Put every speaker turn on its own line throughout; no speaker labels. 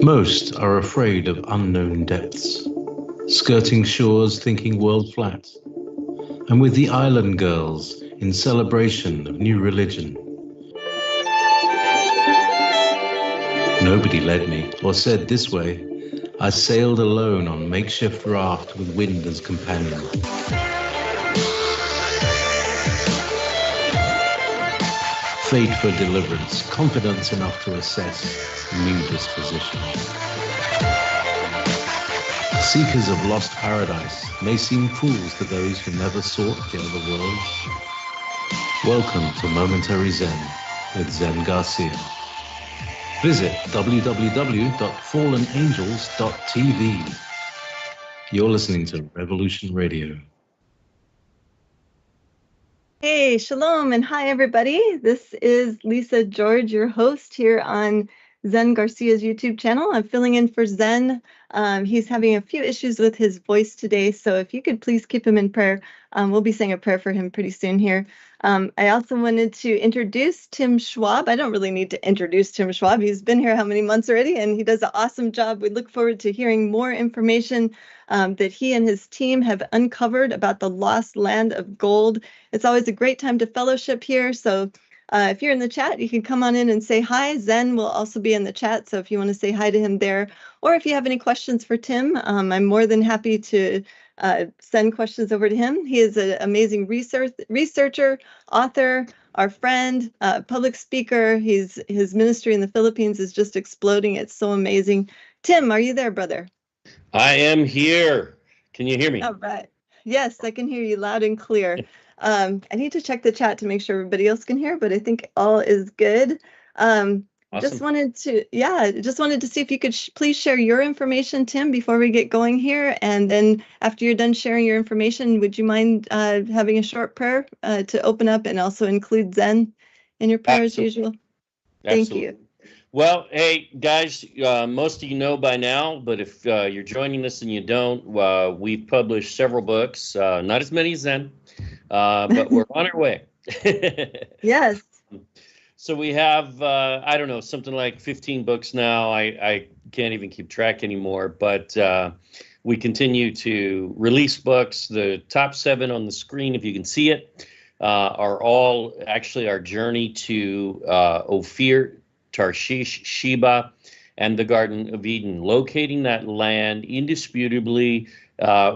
Most are afraid of unknown depths, skirting shores thinking world flat, and with the island girls in celebration of new religion. Nobody led me or said this way. I sailed alone on makeshift raft with wind as companion. Fate for deliverance, confidence enough to assess new disposition. Seekers of lost paradise may seem fools to those who never sought the other worlds. Welcome to Momentary Zen with Zen Garcia. Visit www.fallenangels.tv. You're listening to Revolution Radio.
Hey, shalom, and hi, everybody. This is Lisa George, your host here on Zen Garcia's YouTube channel. I'm filling in for Zen. He's having a few issues with his voice today, so if you could please keep him in prayer. We'll be saying a prayer for him pretty soon here. I also wanted to introduce Tim Schwab. I don't really need to introduce Tim Schwab. He's been here how many months already, and he does an awesome job. We look forward to hearing more information that he and his team have uncovered about the lost land of gold. It's always a great time to fellowship here, so if you're in the chat, you can come on in and say hi. Zen will also be in the chat, so if you want to say hi to him there, or if you have any questions for Tim, I'm more than happy to send questions over to him. He is an amazing researcher, author, our friend, public speaker. His ministry in the Philippines is just exploding. It's so amazing. Tim, are you there, brother?
I am here. Can you hear me?
All right. Yes, I can hear you loud and clear. I need to check the chat to make sure everybody else can hear, but I think all is good.
Awesome.
Just wanted to see if you could please share your information, Tim, before we get going here. And then after you're done sharing your information, would you mind having a short prayer to open up and also include Zen in your prayer as usual? Thank you.
Well, hey, guys, most of you know by now, but if you're joining us and you don't, we've published several books, not as many as Zen, but we're on our way.
Yes.
So we have, I don't know, something like 15 books now. I can't even keep track anymore, but we continue to release books. The top 7 on the screen, if you can see it, are all actually our journey to Ophir, Tarshish, Sheba, and the Garden of Eden, locating that land indisputably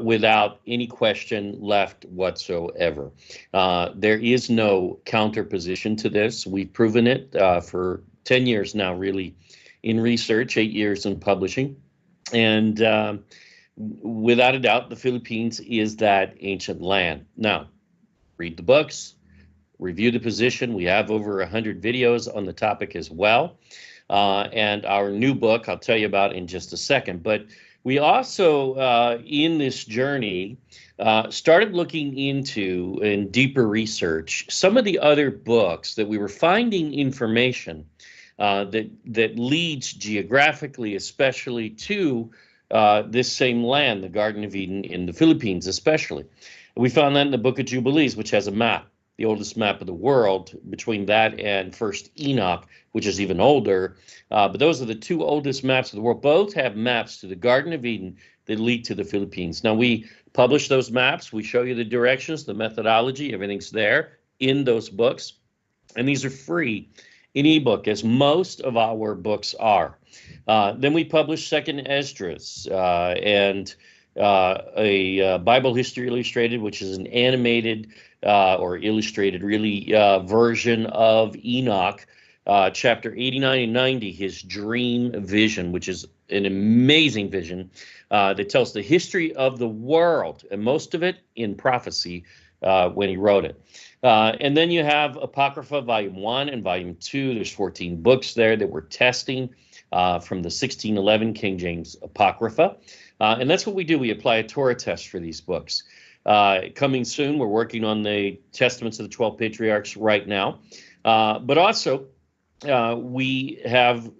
without any question left whatsoever. There is no counterposition to this. We've proven it for 10 years now, really, in research, 8 years in publishing. And without a doubt, the Philippines is that ancient land. Now, read the books, review the position. We have over 100 videos on the topic as well. And our new book, I'll tell you about in just a second. But we also, in this journey, started looking into, in deeper research, some of the other books that we were finding information that leads geographically, especially to this same land, the Garden of Eden in the Philippines especially. And we found that in the Book of Jubilees, which has a map, the oldest map of the world, between that and First Enoch, which is even older. But those are the 2 oldest maps of the world. Both have maps to the Garden of Eden that lead to the Philippines. Now, we publish those maps. We show you the directions, the methodology, everything's there in those books. And these are free in ebook, as most of our books are. Then we publish Second Esdras and a Bible History Illustrated, which is an animated or illustrated, really, version of Enoch, chapter 89 and 90, his dream vision, which is an amazing vision that tells the history of the world, and most of it in prophecy when he wrote it. And then you have Apocrypha, Volume 1 and Volume 2. There's 14 books there that we're testing from the 1611 King James Apocrypha. And that's what we do. We apply a Torah test for these books. Coming soon, we're working on the Testaments of the 12 Patriarchs right now. But also, we have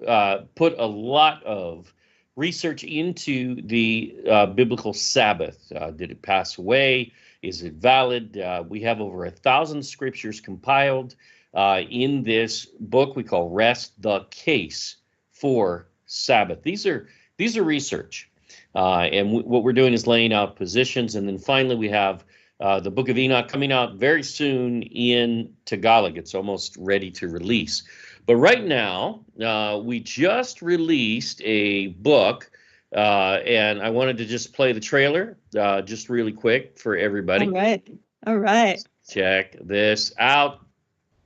put a lot of research into the biblical Sabbath. Did it pass away? Is it valid? We have over 1,000 scriptures compiled in this book we call Rest, the Case for Sabbath. These are research. And what we're doing is laying out positions. And then finally, we have the Book of Enoch coming out very soon in Tagalog. It's almost ready to release. But right now, we just released a book, and I wanted to just play the trailer just really quick for everybody.
All right. All right.
Check this out.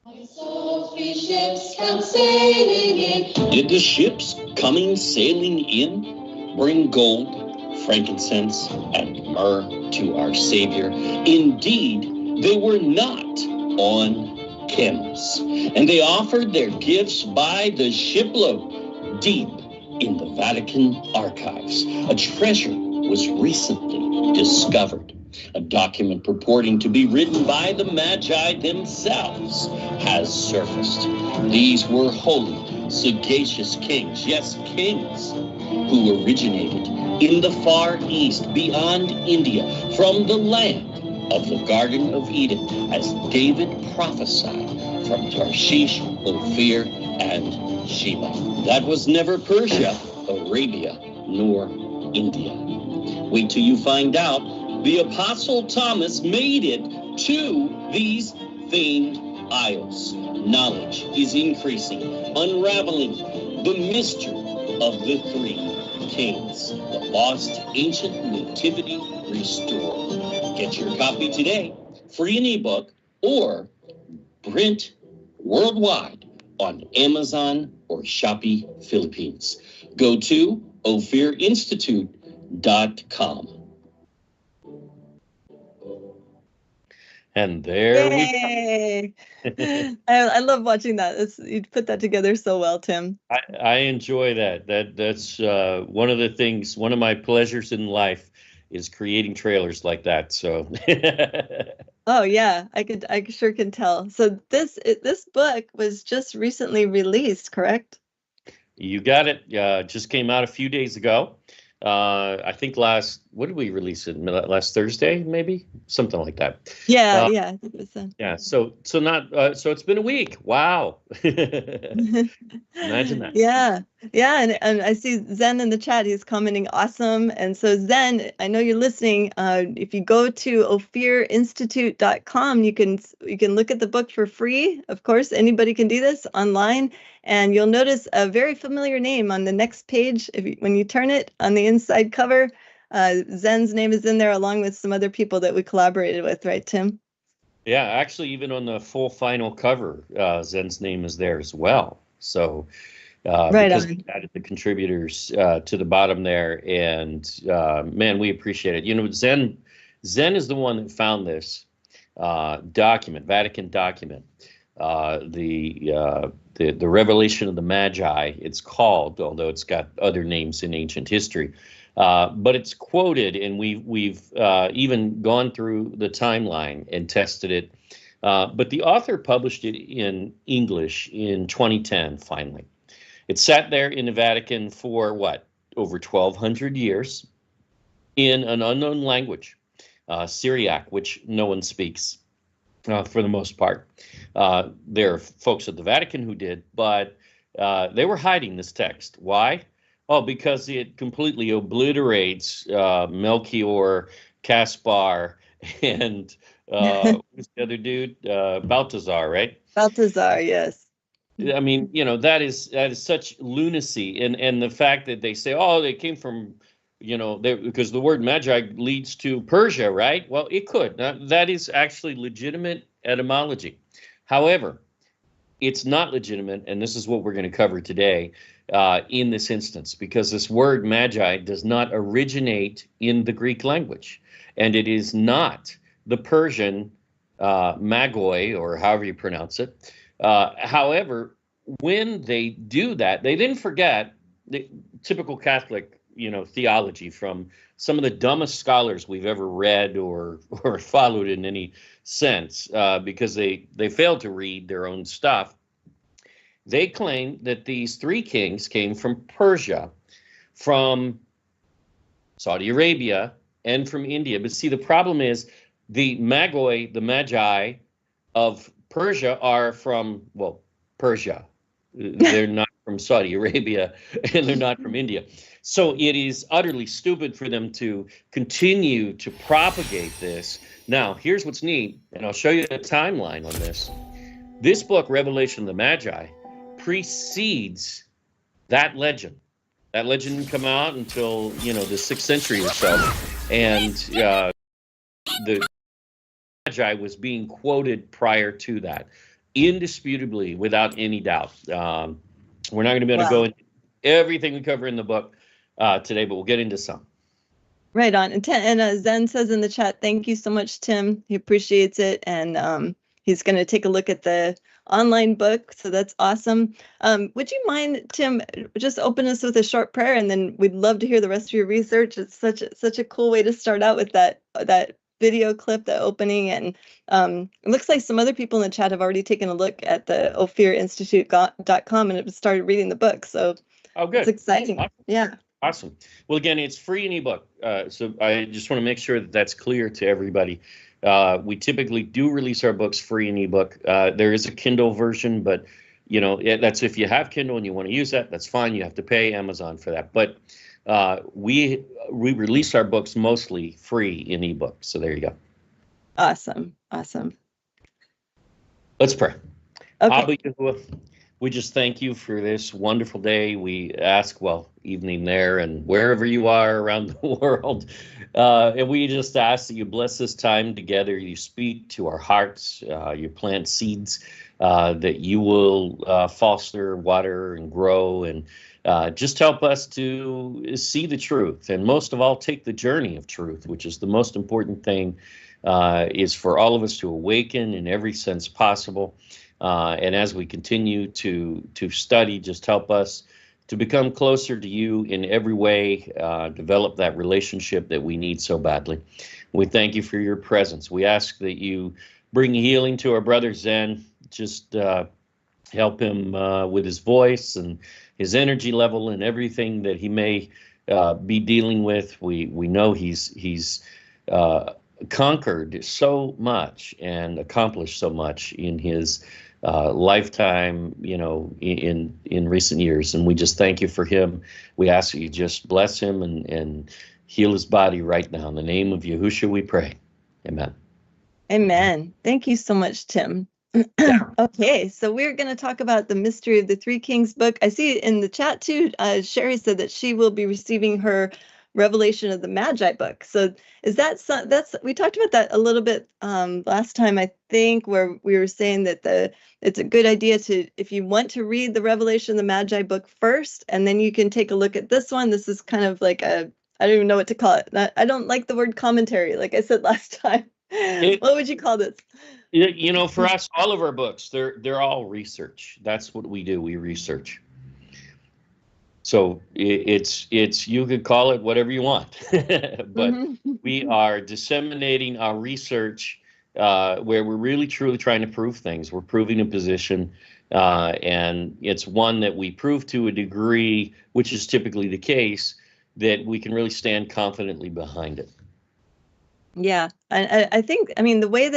I saw 3 ships come sailing in. Did the ships coming sailing in bring gold, frankincense, and myrrh to our Savior? Indeed, they were not on camels, and they offered their gifts by the shipload. Deep in the Vatican archives, a treasure was recently discovered. A document purporting to be written by the Magi themselves has surfaced. These were holy, sagacious kings, yes, kings, who originated in the Far East beyond India, from the land of the Garden of Eden, as David prophesied, from Tarshish, Ophir, and Sheba. That was never Persia, Arabia, nor India. Wait till you find out. The Apostle Thomas made it to these famed isles. Knowledge is increasing, unraveling the mystery of the 3 kings. The lost ancient nativity restored. Get your copy today, free in ebook, or print worldwide on Amazon or Shopee Philippines. Go to ophirinstitute.com.
And there
Yay! I love watching that. You put that together so well, Tim.
I enjoy that. That's one of the things, one of my pleasures in life is creating trailers like that. So
Oh yeah, I sure can tell. So this book was just recently released, correct?
you got it. Just came out a few days ago. I think what did we release it? Last Thursday, maybe? Something like that.
Yeah, yeah. I think it was
Yeah, so it's been a week. Wow. Imagine that.
Yeah, yeah, and I see Zen in the chat. He's commenting awesome. And so Zen, I know you're listening. If you go to ophirinstitute.com, you can look at the book for free. Of course, anybody can do this online. And you'll notice a very familiar name on the next page. When you turn it on the inside cover, Zen's name is in there along with some other people that we collaborated with, right, Tim?
Yeah, actually, even on the full final cover, Zen's name is there as well. So
right
because
on.
we added the contributors to the bottom there, and man, we appreciate it. You know, Zen is the one that found this document, Vatican document, the Revelation of the Magi, it's called, although it's got other names in ancient history. But it's quoted, and we've even gone through the timeline and tested it. But the author published it in English in 2010, finally. It sat there in the Vatican for, over 1,200 years in an unknown language, Syriac, which no one speaks for the most part. There are folks at the Vatican who did, but they were hiding this text. Why? Oh, because it completely obliterates Melchior, Caspar, and who's the other dude? Balthazar, right?
Balthazar, yes.
I mean, you know, that is such lunacy, and the fact that they say, oh, they came from, you know, because the word Magi leads to Persia, right? Well, it could. That is actually legitimate etymology. However, it's not legitimate, and this is what we're going to cover today in this instance, because this word Magi does not originate in the Greek language, and it is not the Persian Magoi, or however you pronounce it. However, when they do that, they then forget the typical Catholic, you know, theology from some of the dumbest scholars we've ever read or followed in any sense, because they failed to read their own stuff. They claim that these 3 kings came from Persia, from Saudi Arabia, and from India. But see, the problem is the Magoi, the Magi of Persia are from, well, Persia. They're not from Saudi Arabia and they're not from India. So it is utterly stupid for them to continue to propagate this. Now, here's what's neat, and I'll show you a timeline on this. This book, Revelation of the Magi, precedes that legend. That legend didn't come out until, the 6th century or so. And the Magi was being quoted prior to that, indisputably, without any doubt. We're not going to be able to go into everything we cover in the book today, but we'll get into some.
Right on. And Zen says in the chat, thank you so much, Tim. He appreciates it. And he's going to take a look at the online book. So that's awesome. Would you mind, Tim, just open us with a short prayer, and then we'd love to hear the rest of your research. It's such a cool way to start out with that video clip, the opening. And it looks like some other people in the chat have already taken a look at the ophirainstitute.com and have started reading the book. So
good.
It's exciting.
Awesome.
Yeah.
Awesome. Well, again, it's free in ebook. So I just want to make sure that that's clear to everybody. We typically do release our books free in ebook. There is a Kindle version, but that's if you have Kindle and you want to use that, that's fine. You have to pay Amazon for that. But we release our books mostly free in ebook. So there you go.
Awesome.
Let's pray.
Okay.
Abba Yahuwah, we just thank you for this wonderful day. We ask, evening there and wherever you are around the world. And we just ask that you bless this time together. You speak to our hearts, you plant seeds that you will foster, water, and grow. And just help us to see the truth. And most of all, take the journey of truth, which is the most important thing, is for all of us to awaken in every sense possible. And as we continue to study, just help us to become closer to you in every way, develop that relationship that we need so badly. We thank you for your presence. We ask that you bring healing to our brother Zen. Just help him with his voice and his energy level and everything that he may be dealing with. We know he's conquered so much and accomplished so much in his lifetime, in recent years. And we just thank you for him. We ask that you just bless him and heal his body right now. In the name of Yahushua, we pray. Amen.
Amen. Thank you so much, Tim. Okay, so we're going to talk about the Mystery of the Three Kings book. I see in the chat too, Sherry said that she will be receiving her Revelation of the Magi book. So is that's we talked about that a little bit last time, I think, where we were saying that it's a good idea to, if you want to read the Revelation of the Magi book first, and then you can take a look at this one. This is kind of like I don't even know what to call it. I don't like the word commentary, like I said last time. What would you call this?
For us, all of our books, they're all research. That's what we do. We research. So it's you could call it whatever you want, but we are disseminating our research where we're really truly trying to prove things. We're proving a position, and it's one that we prove to a degree, which is typically the case, that we can really stand confidently behind it.
Yeah, I think, the way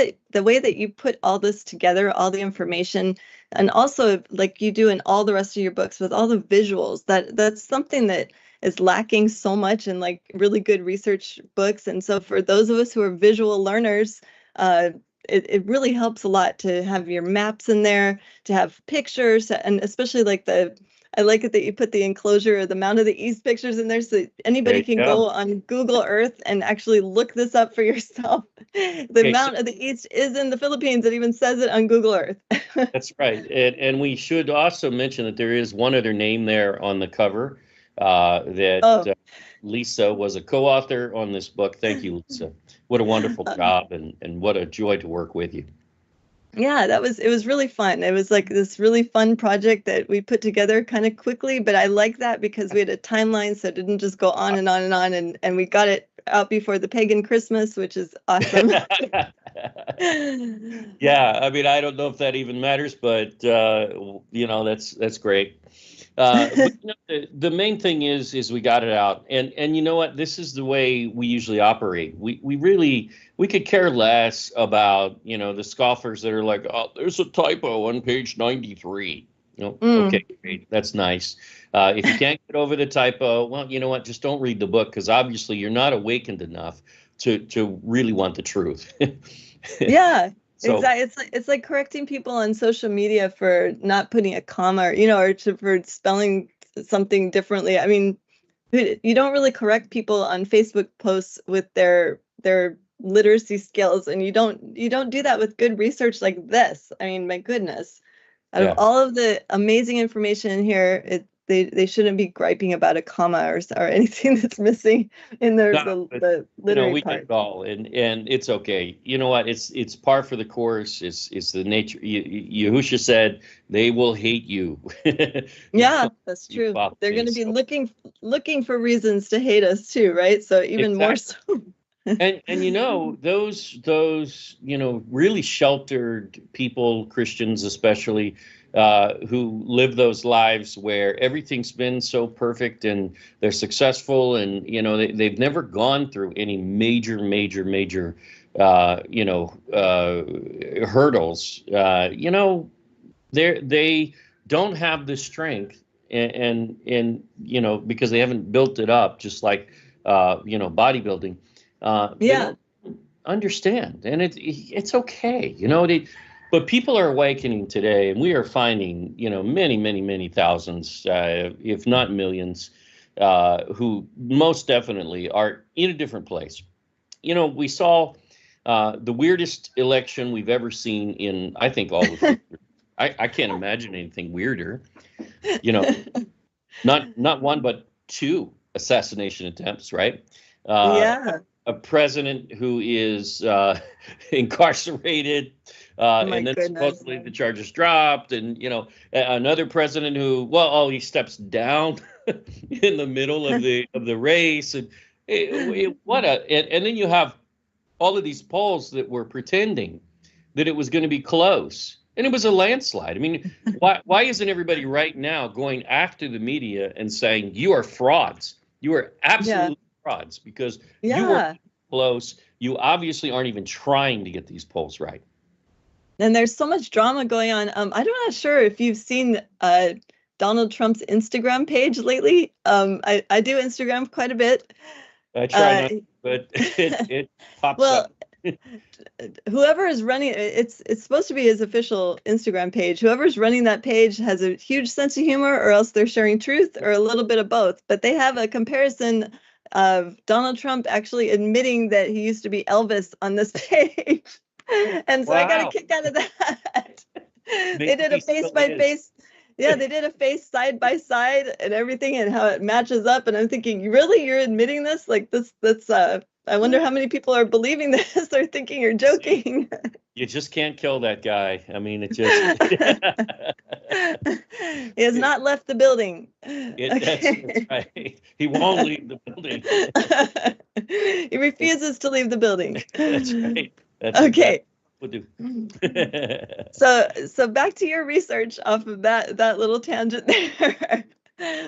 that you put all this together, all the information, and also like you do in all the rest of your books with all the visuals, that's something that is lacking so much in like really good research books. And so for those of us who are visual learners, it really helps a lot to have your maps in there, to have pictures, and especially like I like it that you put the enclosure or the Mount of the East pictures in there so that anybody can go on Google Earth and actually look this up for yourself. The Mount of the East is in the Philippines. It even says it on Google Earth.
That's right. And we should also mention that there is one other name there on the cover, that Lisa was a co-author on this book. Thank you, Lisa. What a wonderful job, and what a joy to work with you.
Yeah, it was really fun. It was like this really fun project that we put together kind of quickly, but I like that because we had a timeline, so it didn't just go on and on and on, and we got it out before the pagan Christmas, which is awesome.
Yeah, I don't know if that even matters, but that's great. But, the main thing is we got it out, and you know what? This is the way we usually operate. We could care less about the scoffers that are like, oh, there's a typo on page 93. Oh,
Mm.
okay, great. That's nice. If you can't get over the typo, well, you know what? Just don't read the book, because obviously you're not awakened enough to really want the truth.
Yeah,
So
exactly. It's like correcting people on social media for not putting a comma, or, for spelling something differently. I mean, you don't really correct people on Facebook posts with their literacy skills, and you don't do that with good research like this. I mean, my goodness. Out of
yeah.
all of the amazing information in here, they shouldn't be griping about a comma or anything that's missing in
No,
the literary
we get
part.
it all, and it's okay. You know what? It's par for the course. It's the nature. Yahusha said they will hate you.
Yeah, that's
You
true.
follow
They're
me.
going to be
So
looking for reasons to hate us too, right? So even more so.
exactly. And those really sheltered people, Christians especially, who live those lives where everything's been so perfect and they're successful, and they've never gone through any major hurdles. They don't have the strength, and because they haven't built it up, just like bodybuilding. They
Yeah.
don't understand, and it's okay. But people are awakening today, and we are finding many thousands, if not millions, who most definitely are in a different place. We saw the weirdest election we've ever seen in, I think, all of history. I can't imagine anything weirder. You know, not one but two assassination attempts, right? Uh,
Yeah.
a president who is incarcerated,
My
and then
goodness.
supposedly the charges dropped, and another president who, he steps down in the middle of the race, and and then you have all of these polls that were pretending that it was going to be close, and it was a landslide. I mean, why isn't everybody right now going after the media and saying you are frauds? You are
Yeah.
absolute frauds, because you weren't
Yeah.
close. You obviously aren't even trying to get these polls right.
And there's so much drama going on. I'm not sure if you've seen Donald Trump's Instagram page lately. I do Instagram quite a bit.
I try not,
Uh,
but it pops
well,
up.
whoever is running it's supposed to be his official Instagram page. Whoever's running that page has a huge sense of humor, or else they're sharing truth, or a little bit of both. But they have a comparison of Donald Trump actually admitting that he used to be Elvis on this page. And so I got a
Wow.
kick out of that. They
Maybe
did a
he
face
still
by
is.
face. Yeah, they did a face side by side and everything, and how it matches up. And I'm thinking, really, you're admitting this? Like this? That's I wonder how many people are believing this or thinking you're joking.
You just can't kill that guy. I mean, it just.
He has not left the building.
That's right. He won't leave the building.
He refuses to leave the building.
That's right. That's
Okay.
exactly what we'll do.
So back to your research off of that little tangent there.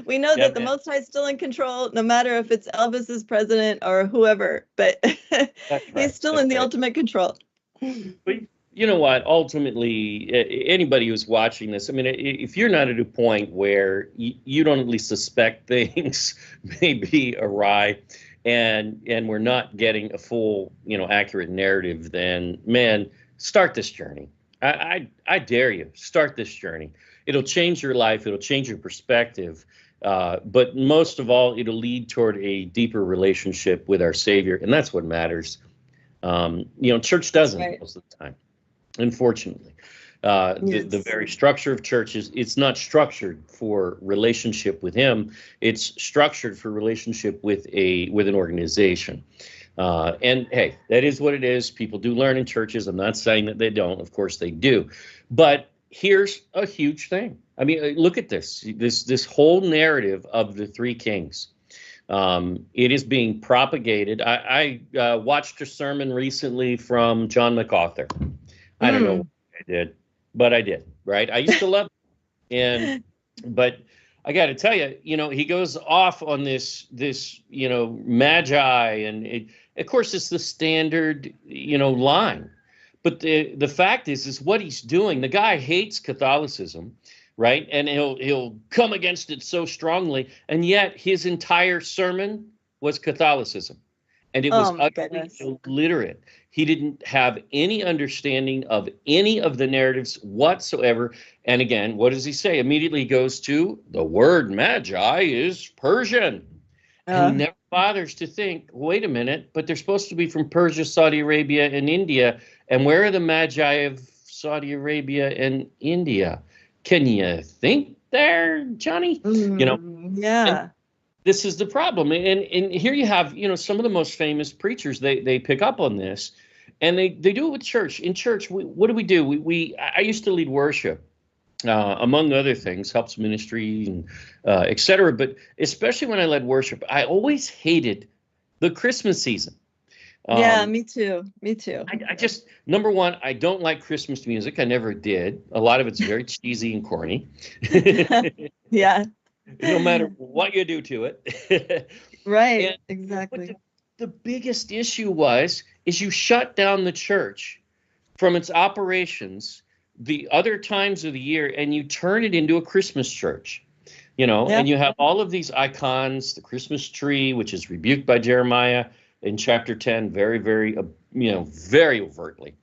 We know
Yeah,
that the
man.
Most High is still in control, no matter if it's Elvis is president or whoever, but
That's right.
he's still
That's
in the
right.
ultimate control.
But you know what? Ultimately, anybody who's watching this, I mean, if you're not at a point where you don't at least suspect things may be awry, and we're not getting a full, accurate narrative, then, man, start this journey. I dare you, start this journey. It'll change your life. It'll change your perspective. But most of all, it'll lead toward a deeper relationship with our Savior, and that's what matters. Church doesn't
Right.
most of the time, unfortunately.
Yes.
The very structure of church it's not structured for relationship with Him. It's structured for relationship with an organization. And hey, that is what it is. People do learn in churches. I'm not saying that they don't. Of course they do. But here's a huge thing. I mean, look at this whole narrative of the three kings. It is being propagated. I watched a sermon recently from John MacArthur. I don't know what I did, but I did, right? I used to love it. But I got to tell you, he goes off on this Magi, and of course it's the standard, line. But the fact is what he's doing. The guy hates Catholicism, right? And he'll come against it so strongly, and yet his entire sermon was Catholicism, and it was
Oh my
utterly
goodness.
illiterate. He didn't have any understanding of any of the narratives whatsoever. And again, what does he say? Immediately he goes to the word Magi is Persian. And he never bothers to think, wait a minute, but they're supposed to be from Persia, Saudi Arabia, and India. And where are the Magi of Saudi Arabia and India? Can you think there, Johnny? You know,
Yeah.
and this is the problem. And here you have, some of the most famous preachers, they pick up on this, and they do it with church. In church, what do? I used to lead worship. Among other things, helps ministry and et cetera. But especially when I led worship, I always hated the Christmas season.
Yeah, me too. Me too.
I just, number one, I don't like Christmas music. I never did. A lot of it's very cheesy and corny.
Yeah.
No matter what you do to it.
Right. Exactly.
But the biggest issue is you shut down the church from its operations the other times of the year, and you turn it into a Christmas church, and you have all of these icons, the Christmas tree, which is rebuked by Jeremiah in chapter 10, very, very, very overtly,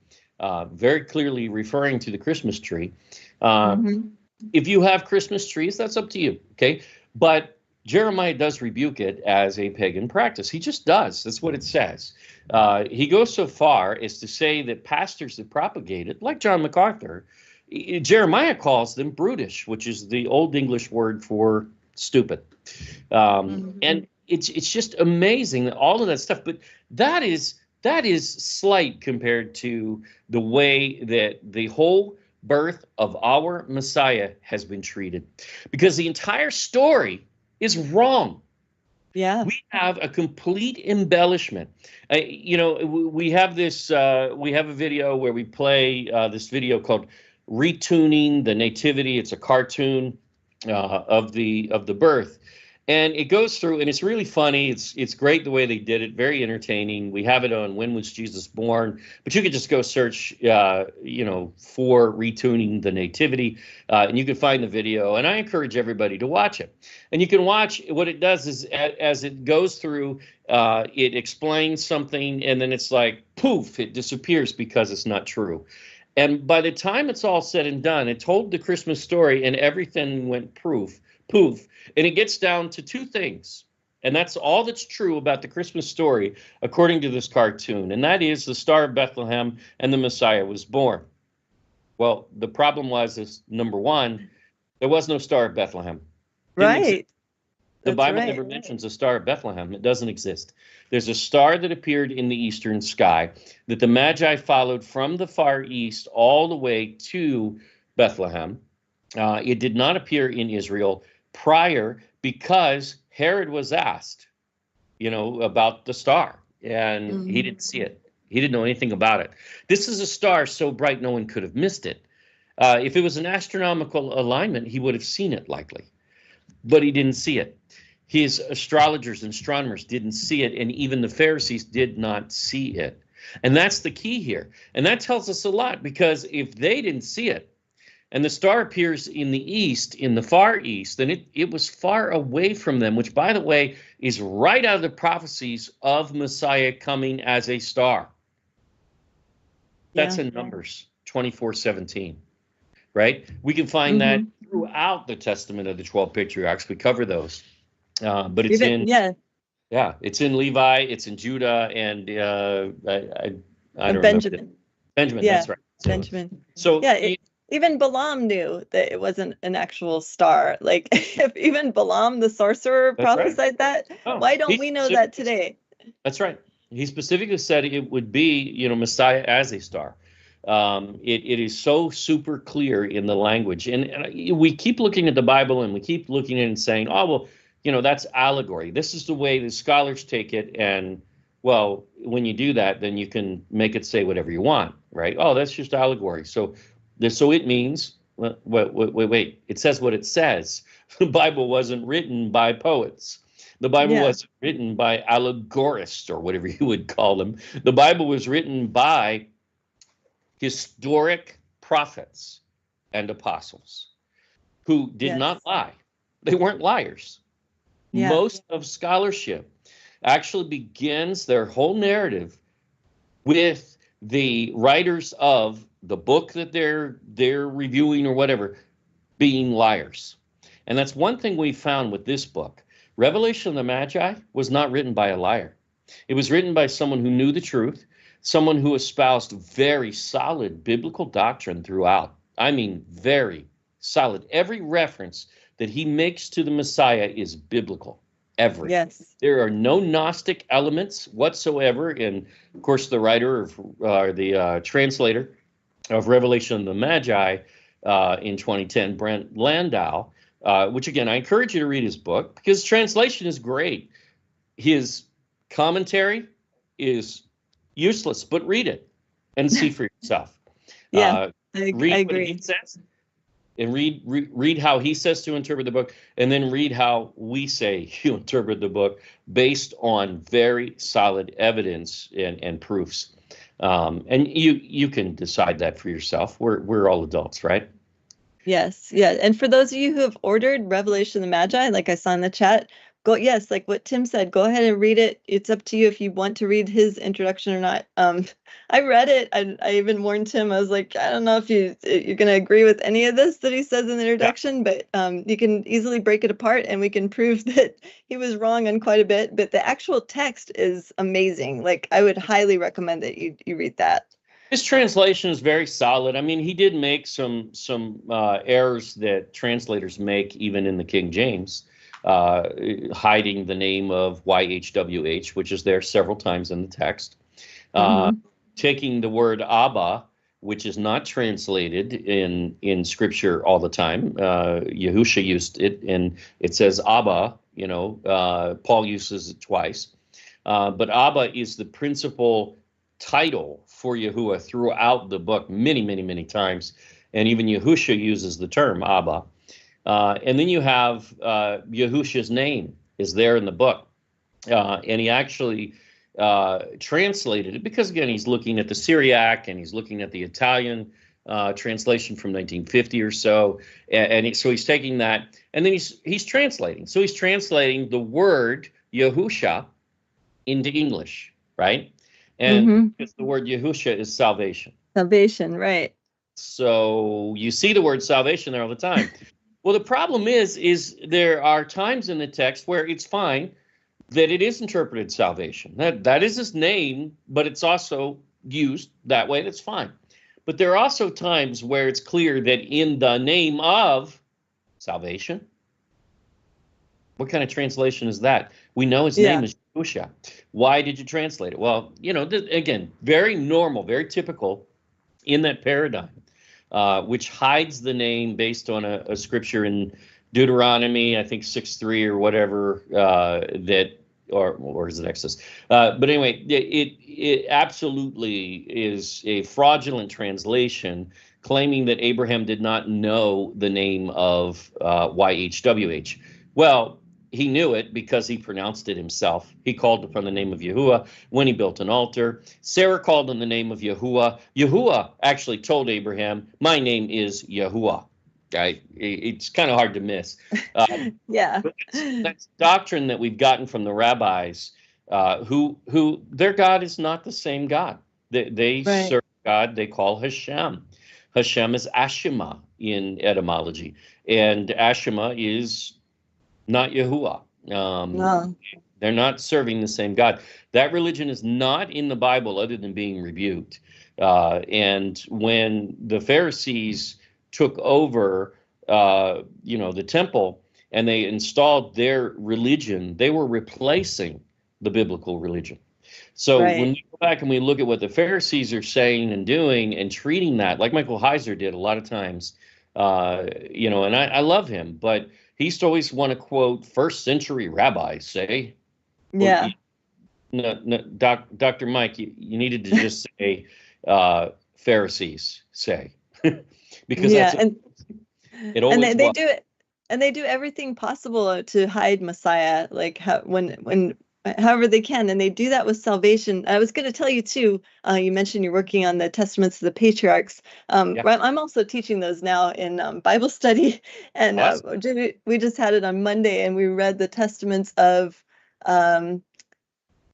very clearly referring to the Christmas tree. If you have Christmas trees, that's up to you. Okay. But Jeremiah does rebuke it as a pagan practice. He just does. That's what it says. He goes so far as to say that pastors that propagate it, like John MacArthur, Jeremiah calls them brutish, which is the Old English word for stupid. And it's just amazing that all of that stuff. But that is slight compared to the way that the whole birth of our Messiah has been treated, because the entire story is wrong.
Yeah.
We have a complete embellishment. We have this, we have a video where we play this video called Retuning the Nativity. It's a cartoon of the birth. And it goes through, and it's really funny. It's great the way they did it, very entertaining. We have it on When Was Jesus Born? But you could just go search, for Retuning the Nativity, and you can find the video. And I encourage everybody to watch it. And you can watch what it does is as it goes through, it explains something, and then it's like, poof, it disappears because it's not true. And by the time it's all said and done, it told the Christmas story, and everything went poof. And it gets down to two things. And that's all that's true about the Christmas story, according to this cartoon. And that is the Star of Bethlehem and the Messiah was born. Well, the problem was, number one, there was no Star of Bethlehem.
Right.
The Bible never mentions a Star of Bethlehem. It doesn't exist. There's a star that appeared in the eastern sky that the Magi followed from the far east all the way to Bethlehem. It did not appear in Israel prior, because Herod was asked, about the star, and he didn't see it. He didn't know anything about it. This is a star so bright no one could have missed it. If it was an astronomical alignment, he would have seen it likely, but he didn't see it. His astrologers and astronomers didn't see it, and even the Pharisees did not see it. And that's the key here. And that tells us a lot, because if they didn't see it, and the star appears in the east, in the far east, then it was far away from them, which, by the way, is right out of the prophecies of Messiah coming as a star. That's in Numbers 24:17, right? We can find that throughout the Testament of the 12 patriarchs. We cover those. But it's it's in Levi, it's in Judah, and I don't
Benjamin.
remember. Benjamin,
Yeah,
that's right.
Benjamin.
So
even Balaam knew that it wasn't an actual star. Like, if even Balaam, the sorcerer, prophesied that, why don't we know that today?
That's right. He specifically said it would be, Messiah as a star. It is so super clear in the language. And we keep looking at the Bible, and we keep looking at it and saying, oh, well, that's allegory. This is the way the scholars take it. And, well, when you do that, then you can make it say whatever you want, right? Oh, that's just allegory. So it means, wait. It says what it says. The Bible wasn't written by poets. The Bible wasn't written by allegorists, or whatever you would call them. The Bible was written by historic prophets and apostles. who did not lie. They weren't liars.
Yeah.
Most of scholarship actually begins their whole narrative with the writers of the book that they're reviewing or whatever being liars. And that's one thing we found with this book. Revelation of the Magi was not written by a liar. It was written by someone who knew the truth, someone who espoused very solid biblical doctrine throughout. I mean, very solid. Every reference that he makes to the Messiah is biblical. Every.
Yes.
There are no Gnostic elements whatsoever. And of course, the writer of the translator of Revelation of the Magi in 2010, Brent Landau, which again, I encourage you to read his book because translation is great. His commentary is useless, but read it and see for yourself.
I
Read
agree.
what he says and read how he says to interpret the book, and then read how we say you interpret the book based on very solid evidence and proofs. And you can decide that for yourself. We're all adults, right?
Yes. Yeah. And for those of you who have ordered Revelation of the Magi, like I saw in the chat, yes, like what Tim said, go ahead and read it. It's up to you if you want to read his introduction or not. I read it. I even warned Tim. I was like, I don't know if you're going to agree with any of this that he says in the introduction, but you can easily break it apart and we can prove that he was wrong on quite a bit. But the actual text is amazing. Like I would highly recommend that you read that.
His translation is very solid. I mean, he did make some errors that translators make even in the King James. Hiding the name of YHWH, which is there several times in the text. Taking the word Abba, which is not translated in Scripture all the time. Yahusha used it, and it says Abba. Paul uses it twice. But Abba is the principal title for Yahuwah throughout the book many, many, many times. And even Yahusha uses the term Abba. And then you have Yahusha's name is there in the book. And he actually translated it because, again, he's looking at the Syriac and he's looking at the Italian translation from 1950 or so. So he's taking that and then he's translating. So he's translating the word Yahusha into English, right? And because the word Yahusha is salvation.
Salvation, right.
So you see the word salvation there all the time. Well, the problem is there are times in the text where it's fine that it is interpreted salvation. That is his name, but it's also used that way. That's fine. But there are also times where it's clear that in the name of salvation, what kind of translation is that? We know his name is Yahusha. Why did you translate it? Well, again, very normal, very typical in that paradigm. Which hides the name based on a scripture in Deuteronomy, I think 6:3 or whatever, or is it Exodus? But anyway, it absolutely is a fraudulent translation claiming that Abraham did not know the name of YHWH. Well, he knew it because he pronounced it himself. He called upon the name of Yahuwah when he built an altar. Sarah called on the name of Yahuwah. Yahuwah actually told Abraham, my name is Yahuwah. It's kind of hard to miss. That's doctrine that we've gotten from the rabbis, who their God is not the same God. They serve God they call Hashem. Hashem is Ashima in etymology, and Ashima is not Yahuwah. No. They're not serving the same God. That religion is not in the Bible other than being rebuked. And when the Pharisees took over, the temple and they installed their religion, they were replacing the biblical religion. So when we go back and we look at what the Pharisees are saying and doing and treating that, like Michael Heiser did a lot of times, and I love him, but he used to always want to quote first century rabbis say.
Yeah.
Dr. Mike, you needed to just say Pharisees say. Because that's it always
they do it, and they do everything possible to hide Messiah. Like when however they can, and they do that with salvation. I was going to tell you too, you mentioned you're working on the Testaments of the Patriarchs.
Yeah.
I'm also teaching those now in Bible study, and
Awesome.
we just had it on Monday, and we read the Testaments of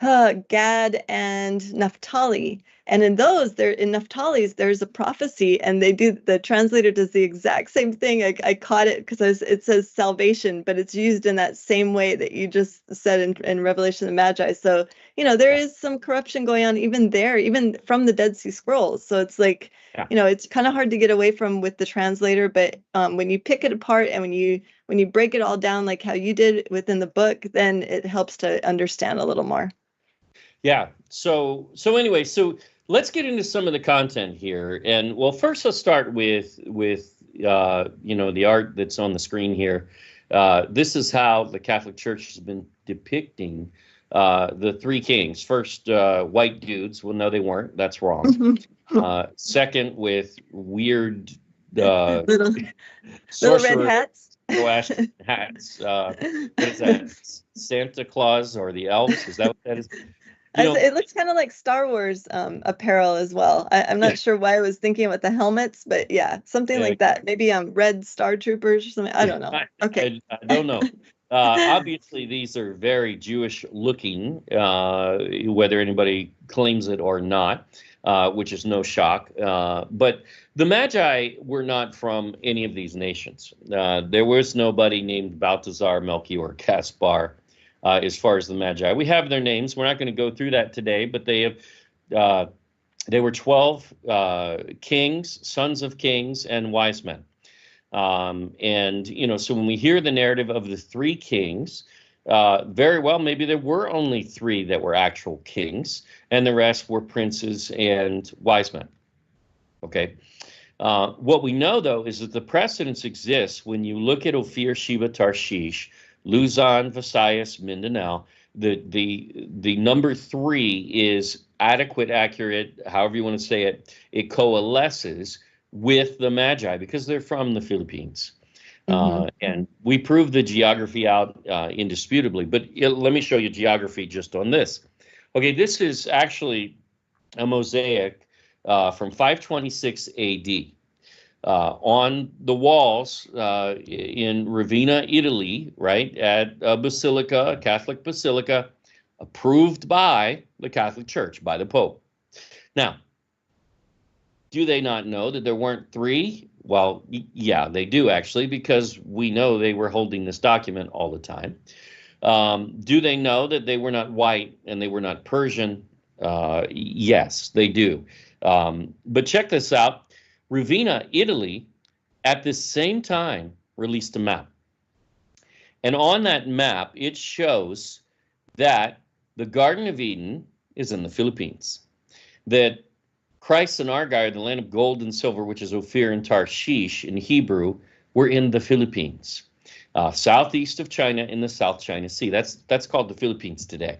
Gad and Naphtali. And in those, in Naphtali's, there's a prophecy, and the translator does the exact same thing. I caught it because it says salvation, but it's used in that same way that you just said in Revelation of the Magi. So, there is some corruption going on even there, even from the Dead Sea Scrolls. So it's like, it's kind of hard to get away from with the translator, but when you pick it apart and when you break it all down like how you did within the book, then it helps to understand a little more.
Yeah. So anyway, so let's get into some of the content here. And well, first let's start with the art that's on the screen here. This is how the Catholic Church has been depicting the three kings. First, white dudes. Well, no, they weren't. That's wrong. Second, with weird
little red hats.
Hats. What is that? Santa Claus or the elves? Is that what that is?
It looks kind of like Star Wars apparel as well. I'm not sure why I was thinking about the helmets, but yeah, something like that. Maybe red Star Troopers or something. I don't know. Okay.
I don't know. Obviously, these are very Jewish looking, whether anybody claims it or not, which is no shock. But the Magi were not from any of these nations. There was nobody named Balthazar, Melchior, Caspar. As far as the Magi, we have their names. We're not going to go through that today, but they were 12 kings, sons of kings, and wise men. And so when we hear the narrative of the three kings, very well, maybe there were only three that were actual kings, and the rest were princes and wise men. Okay. What we know, though, is that the precedence exists when you look at Ophir, Sheba, Tarshish, Luzon, Visayas, Mindanao. The number three is adequate, accurate, however you want to say it. It coalesces with the Magi because they're from the Philippines. And we proved the geography out indisputably. But let me show you geography just on this. Okay, this is actually a mosaic from 526 AD. On the walls in Ravenna, Italy, right, at a basilica, a Catholic basilica, approved by the Catholic Church, by the Pope. Now, do they not know that there weren't three? Well, yeah, they do actually, because we know they were holding this document all the time. Do they know that they were not white and they were not Persian? Yes, they do. But check this out. Ravenna, Italy, at the same time, released a map. And on that map, it shows that the Garden of Eden is in the Philippines, that Christ and Argai, the land of gold and silver, which is Ophir and Tarshish in Hebrew, were in the Philippines, southeast of China in the South China Sea. That's called the Philippines today.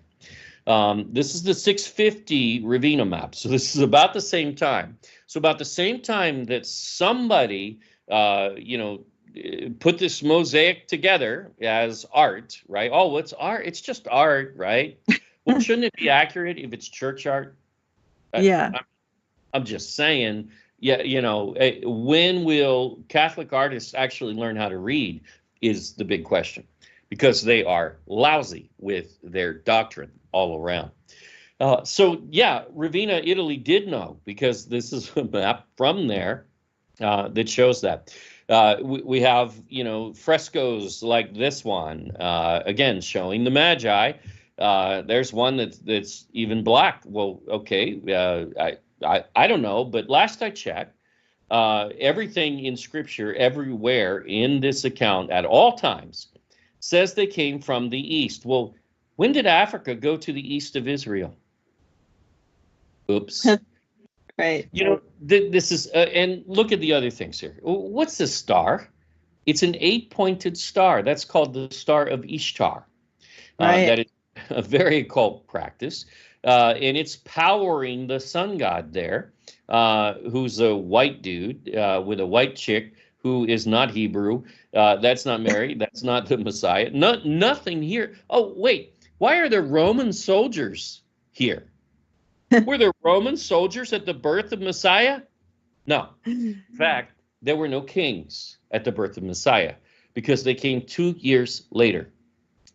This is the 650 Ravenna map. So this is about the same time. So about the same time that somebody, put this mosaic together as art, right? Oh, what's art? It's just art, right? Well, shouldn't it be accurate if it's church art?
Yeah.
I'm just saying, when will Catholic artists actually learn how to read is the big question, because they are lousy with their doctrine all around. Ravenna, Italy did know, because this is a map from there that shows that. We have, frescoes like this one, again, showing the Magi. There's one that's even black. Well, okay, I don't know, but last I checked, everything in Scripture, everywhere in this account at all times, says they came from the east. Well, when did Africa go to the east of Israel? Oops.
Right.
This is, and look at the other things here. What's this star? It's an 8-pointed star. That's called the Star of Ishtar.
Right.
That is a very occult practice. And it's powering the sun god there, who's a white dude with a white chick who is not Hebrew. That's not Mary. That's not the Messiah. Nothing here. Oh, wait. Why are there Roman soldiers here? Were there Roman soldiers at the birth of Messiah? No. In fact, there were no kings at the birth of Messiah because they came 2 years later.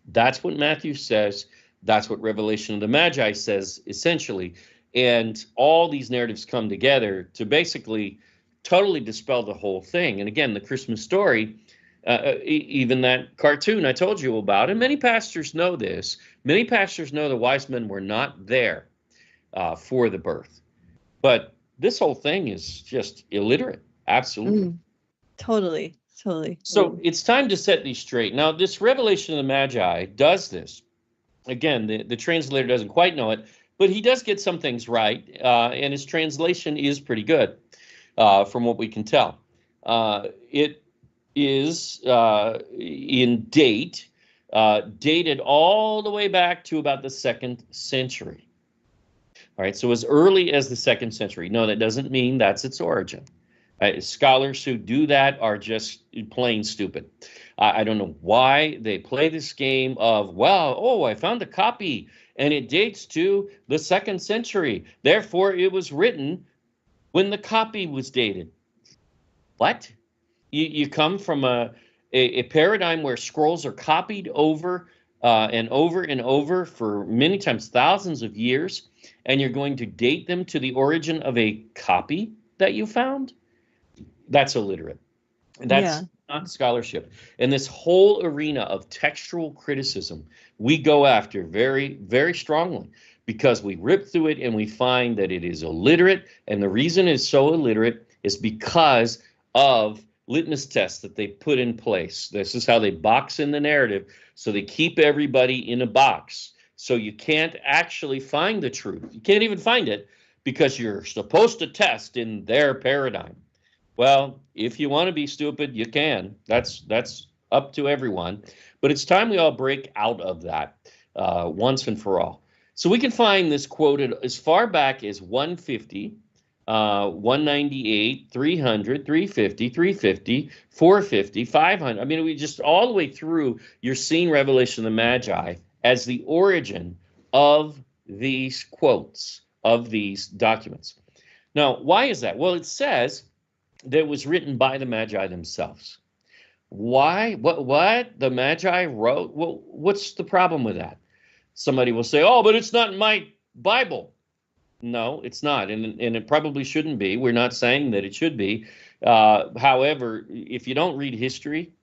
That's what Matthew says. That's what Revelation of the Magi says, essentially. And all these narratives come together to basically totally dispel the whole thing. And again, the Christmas story, even that cartoon I told you about, and many pastors know this. Many pastors know the wise men were not there for the birth. But this whole thing is just illiterate. Absolutely.
Totally.
So it's time to set these straight. Now, this Revelation of the Magi does this. Again, the translator doesn't quite know it, but he does get some things right, and his translation is pretty good from what we can tell. It is in date, dated all the way back to about the 2nd century. All right, so as early as the 2nd century. No, that doesn't mean that's its origin. Scholars who do that are just plain stupid. I don't know why they play this game of, well, oh, I found a copy and it dates to the 2nd century. Therefore, it was written when the copy was dated. What? You come from a paradigm where scrolls are copied over and over and over for many times thousands of years, and you're going to date them to the origin of a copy that you found? That's illiterate. That's not scholarship. And this whole arena of textual criticism, we go after very, very strongly because we rip through it and we find that it is illiterate. And the reason it's so illiterate is because of litmus tests that they put in place. This is how they box in the narrative. So they keep everybody in a box. So you can't actually find the truth. You can't even find it because you're supposed to test in their paradigm. Well, if you want to be stupid, you can. That's up to everyone. But it's time we all break out of that once and for all. So we can find this quoted as far back as 150, 198, 300, 350, 350, 450, 500. I mean, we just all the way through, you're seeing Revelation of the Magi as the origin of these quotes, of these documents. Now, why is that? Well, it says that it was written by the Magi themselves. Why? What? The Magi wrote? Well, what's the problem with that? Somebody will say, oh, but it's not in my Bible. No, it's not, and it probably shouldn't be. We're not saying that it should be. However, if you don't read history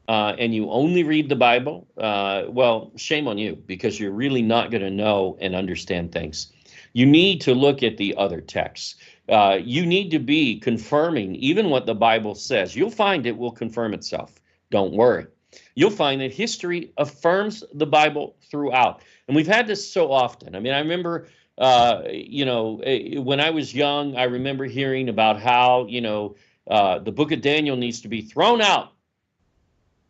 and you only read the Bible, well, shame on you, because you're really not going to know and understand things. You need to look at the other texts. You need to be confirming even what the Bible says. You'll find it will confirm itself. Don't worry. You'll find that history affirms the Bible throughout. And we've had this so often. I mean, I remember, when I was young, I remember hearing about how, the book of Daniel needs to be thrown out.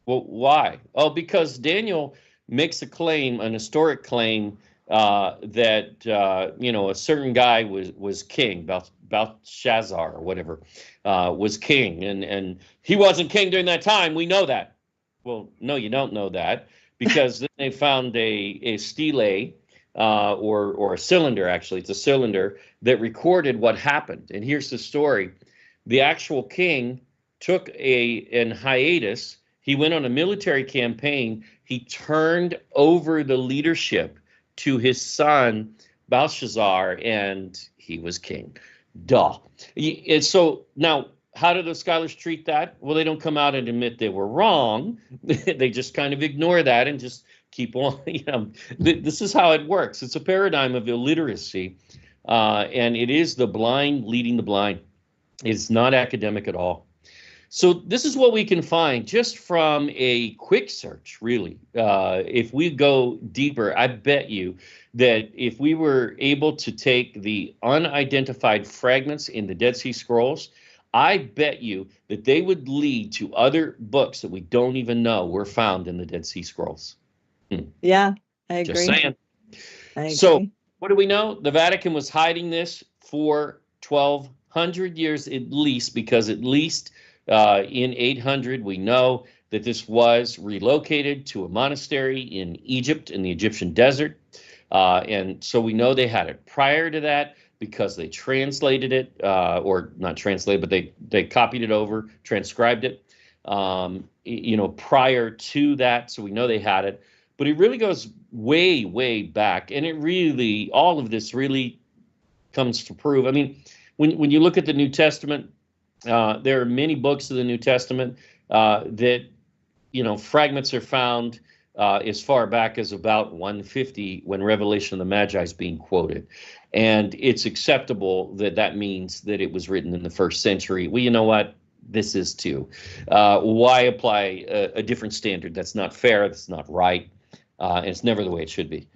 Well, why? Oh, because Daniel makes a claim, an historic claim, that a certain guy was king, Belshazzar or whatever, was king, and he wasn't king during that time. We know that. Well, no, you don't know that, because then they found a stele, or a cylinder. Actually, it's a cylinder that recorded what happened. And here's the story: the actual king took an hiatus. He went on a military campaign. He turned over the leadership to his son Belshazzar, and he was king. Duh. And so now, how do the scholars treat that? Well, they don't come out and admit they were wrong. They just kind of ignore that and just keep on. This is how it works. It's a paradigm of illiteracy, and it is the blind leading the blind. It's not academic at all. So this is what we can find just from a quick search, really. If we go deeper, I bet you that if we were able to take the unidentified fragments in the Dead Sea Scrolls, I bet you that they would lead to other books that we don't even know were found in the Dead Sea Scrolls.
Yeah, I agree.
Just saying.
I agree.
So what do we know? The Vatican was hiding this for 1,200 years at least, because at least in 800, we know that this was relocated to a monastery in Egypt, in the Egyptian desert. And so we know they had it prior to that because they translated it, or not translated, but they copied it over, transcribed it, prior to that. So we know they had it. But it really goes way, way back. And all of this really comes to prove. I mean, when you look at the New Testament, there are many books of the New Testament that, fragments are found as far back as about 150 when Revelation of the Magi is being quoted. And it's acceptable that means that it was written in the 1st century. Well, you know what? This is too. Why apply a different standard? That's not fair. That's not right. And it's never the way it should be.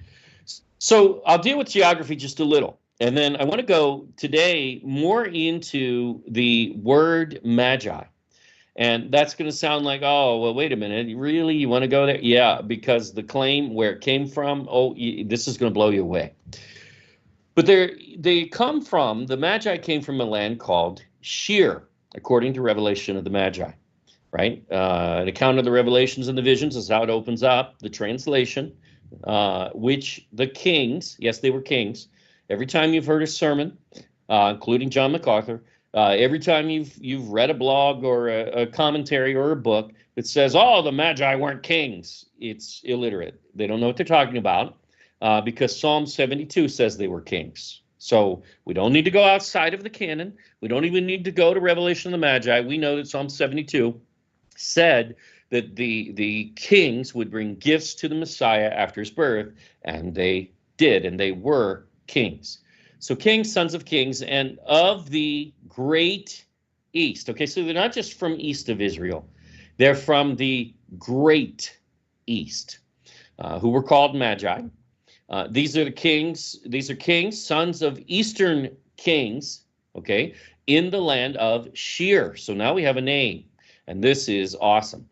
So I'll deal with geography just a little. And then I want to go today more into the word Magi. And that's going to sound like, oh, well, wait a minute. Really? You want to go there? Yeah, because the claim where it came from, this is going to blow you away. But the Magi came from a land called Shir, according to Revelation of the Magi, right? An account of the revelations and the visions is how it opens up, the translation, which the kings, yes, they were kings. Every time you've heard a sermon, including John MacArthur, every time you've read a blog or a commentary or a book that says, oh, the Magi weren't kings, it's illiterate. They don't know what they're talking about because Psalm 72 says they were kings. So we don't need to go outside of the canon. We don't even need to go to Revelation of the Magi. We know that Psalm 72 said that the kings would bring gifts to the Messiah after his birth, and they did, and they were kings. So kings, sons of kings, and of the great east. Okay, so they're not just from east of Israel. They're from the great east, who were called Magi. These are kings, sons of eastern kings, okay, in the land of Shir. So now we have a name, and this is awesome,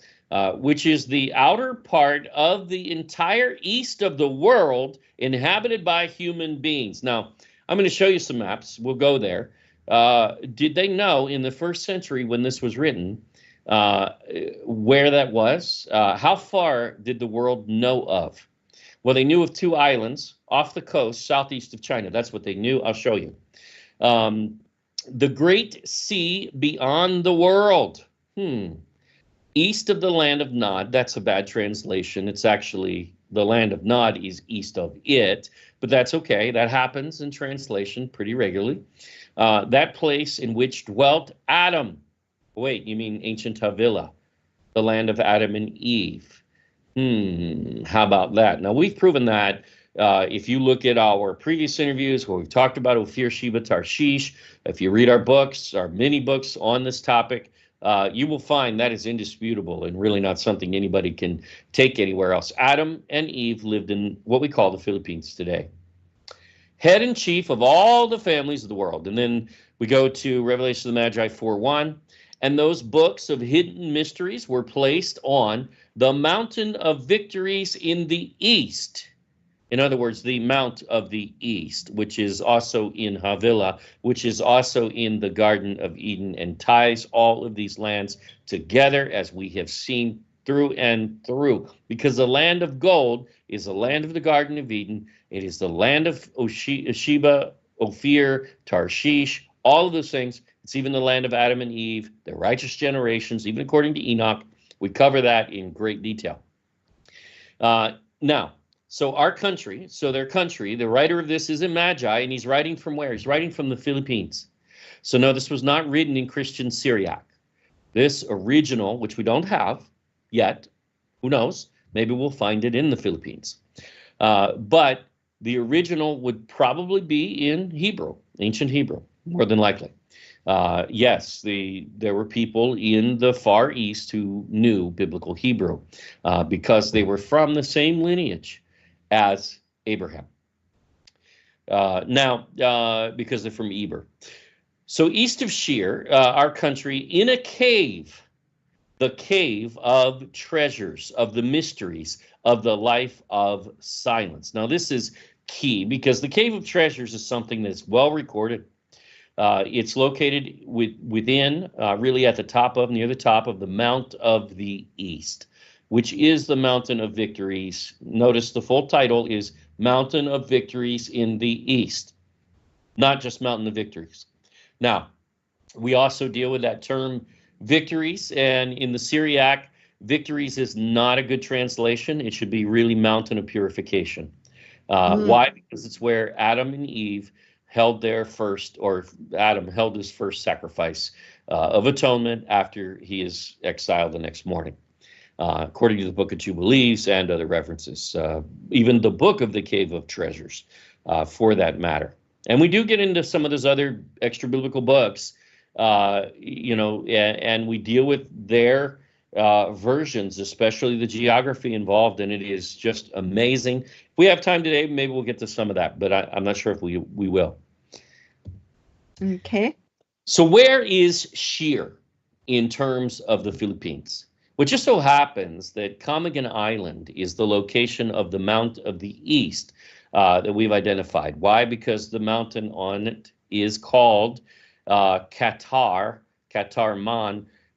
which is the outer part of the entire east of the world inhabited by human beings. Now, I'm going to show you some maps. We'll go there. Did they know in the 1st century when this was written where that was? How far did the world know of? Well, they knew of 2 islands off the coast, southeast of China. That's what they knew. I'll show you. The Great Sea beyond the world. East of the land of Nod. That's a bad translation. It's actually the land of Nod is east of it, but that's okay. That happens in translation pretty regularly. That place in which dwelt Adam. Wait, you mean ancient Havilah, the land of Adam and Eve. How about that? Now, we've proven that if you look at our previous interviews where we've talked about Ophir, Sheba, Tarshish, if you read our books, our many books on this topic, you will find that is indisputable and really not something anybody can take anywhere else. Adam and Eve lived in what we call the Philippines today. Head and chief of all the families of the world. And then we go to Revelation of the Magi 4:1. And those books of hidden mysteries were placed on the mountain of victories in the east. In other words, the Mount of the East, which is also in Havilah, which is also in the Garden of Eden, and ties all of these lands together as we have seen through and through. Because the land of gold is the land of the Garden of Eden. It is the land of Sheba, Ophir, Tarshish, all of those things. It's even the land of Adam and Eve, the righteous generations, even according to Enoch. We cover that in great detail. Now, so our country, their country, the writer of this is a Magi, and he's writing from where? He's writing from the Philippines. So no, this was not written in Christian Syriac. This original, which we don't have yet, who knows, maybe we'll find it in the Philippines. But the original would probably be in Hebrew, ancient Hebrew, more than likely. Yes, there were people in the Far East who knew biblical Hebrew because they were from the same lineage as Abraham. Because they're from Eber. So east of Shir, our country, in a cave, the cave of treasures, of the mysteries, of the life of silence. Now, this is key because the cave of treasures is something that's well recorded. It's located within, really at the top of, near the top of the Mount of the East, which is the Mountain of Victories. Notice the full title is Mountain of Victories in the East, not just Mountain of Victories. Now, we also deal with that term victories, and in the Syriac, victories is not a good translation. It should be really Mountain of Purification. Why? Because it's where Adam and Eve held their first, or Adam held his first sacrifice of atonement after he is exiled the next morning, according to the Book of Jubilees and other references, even the Book of the Cave of Treasures, for that matter. And we do get into some of those other extra biblical books, and we deal with their versions, especially the geography involved, and it is just amazing. If we have time today, maybe we'll get to some of that, but I'm not sure if we will.
Okay.
So where is Shir in terms of the Philippines? Well, it just so happens that Camiguin Island is the location of the Mount of the East that we've identified. Why? Because the mountain on it is called Katarman,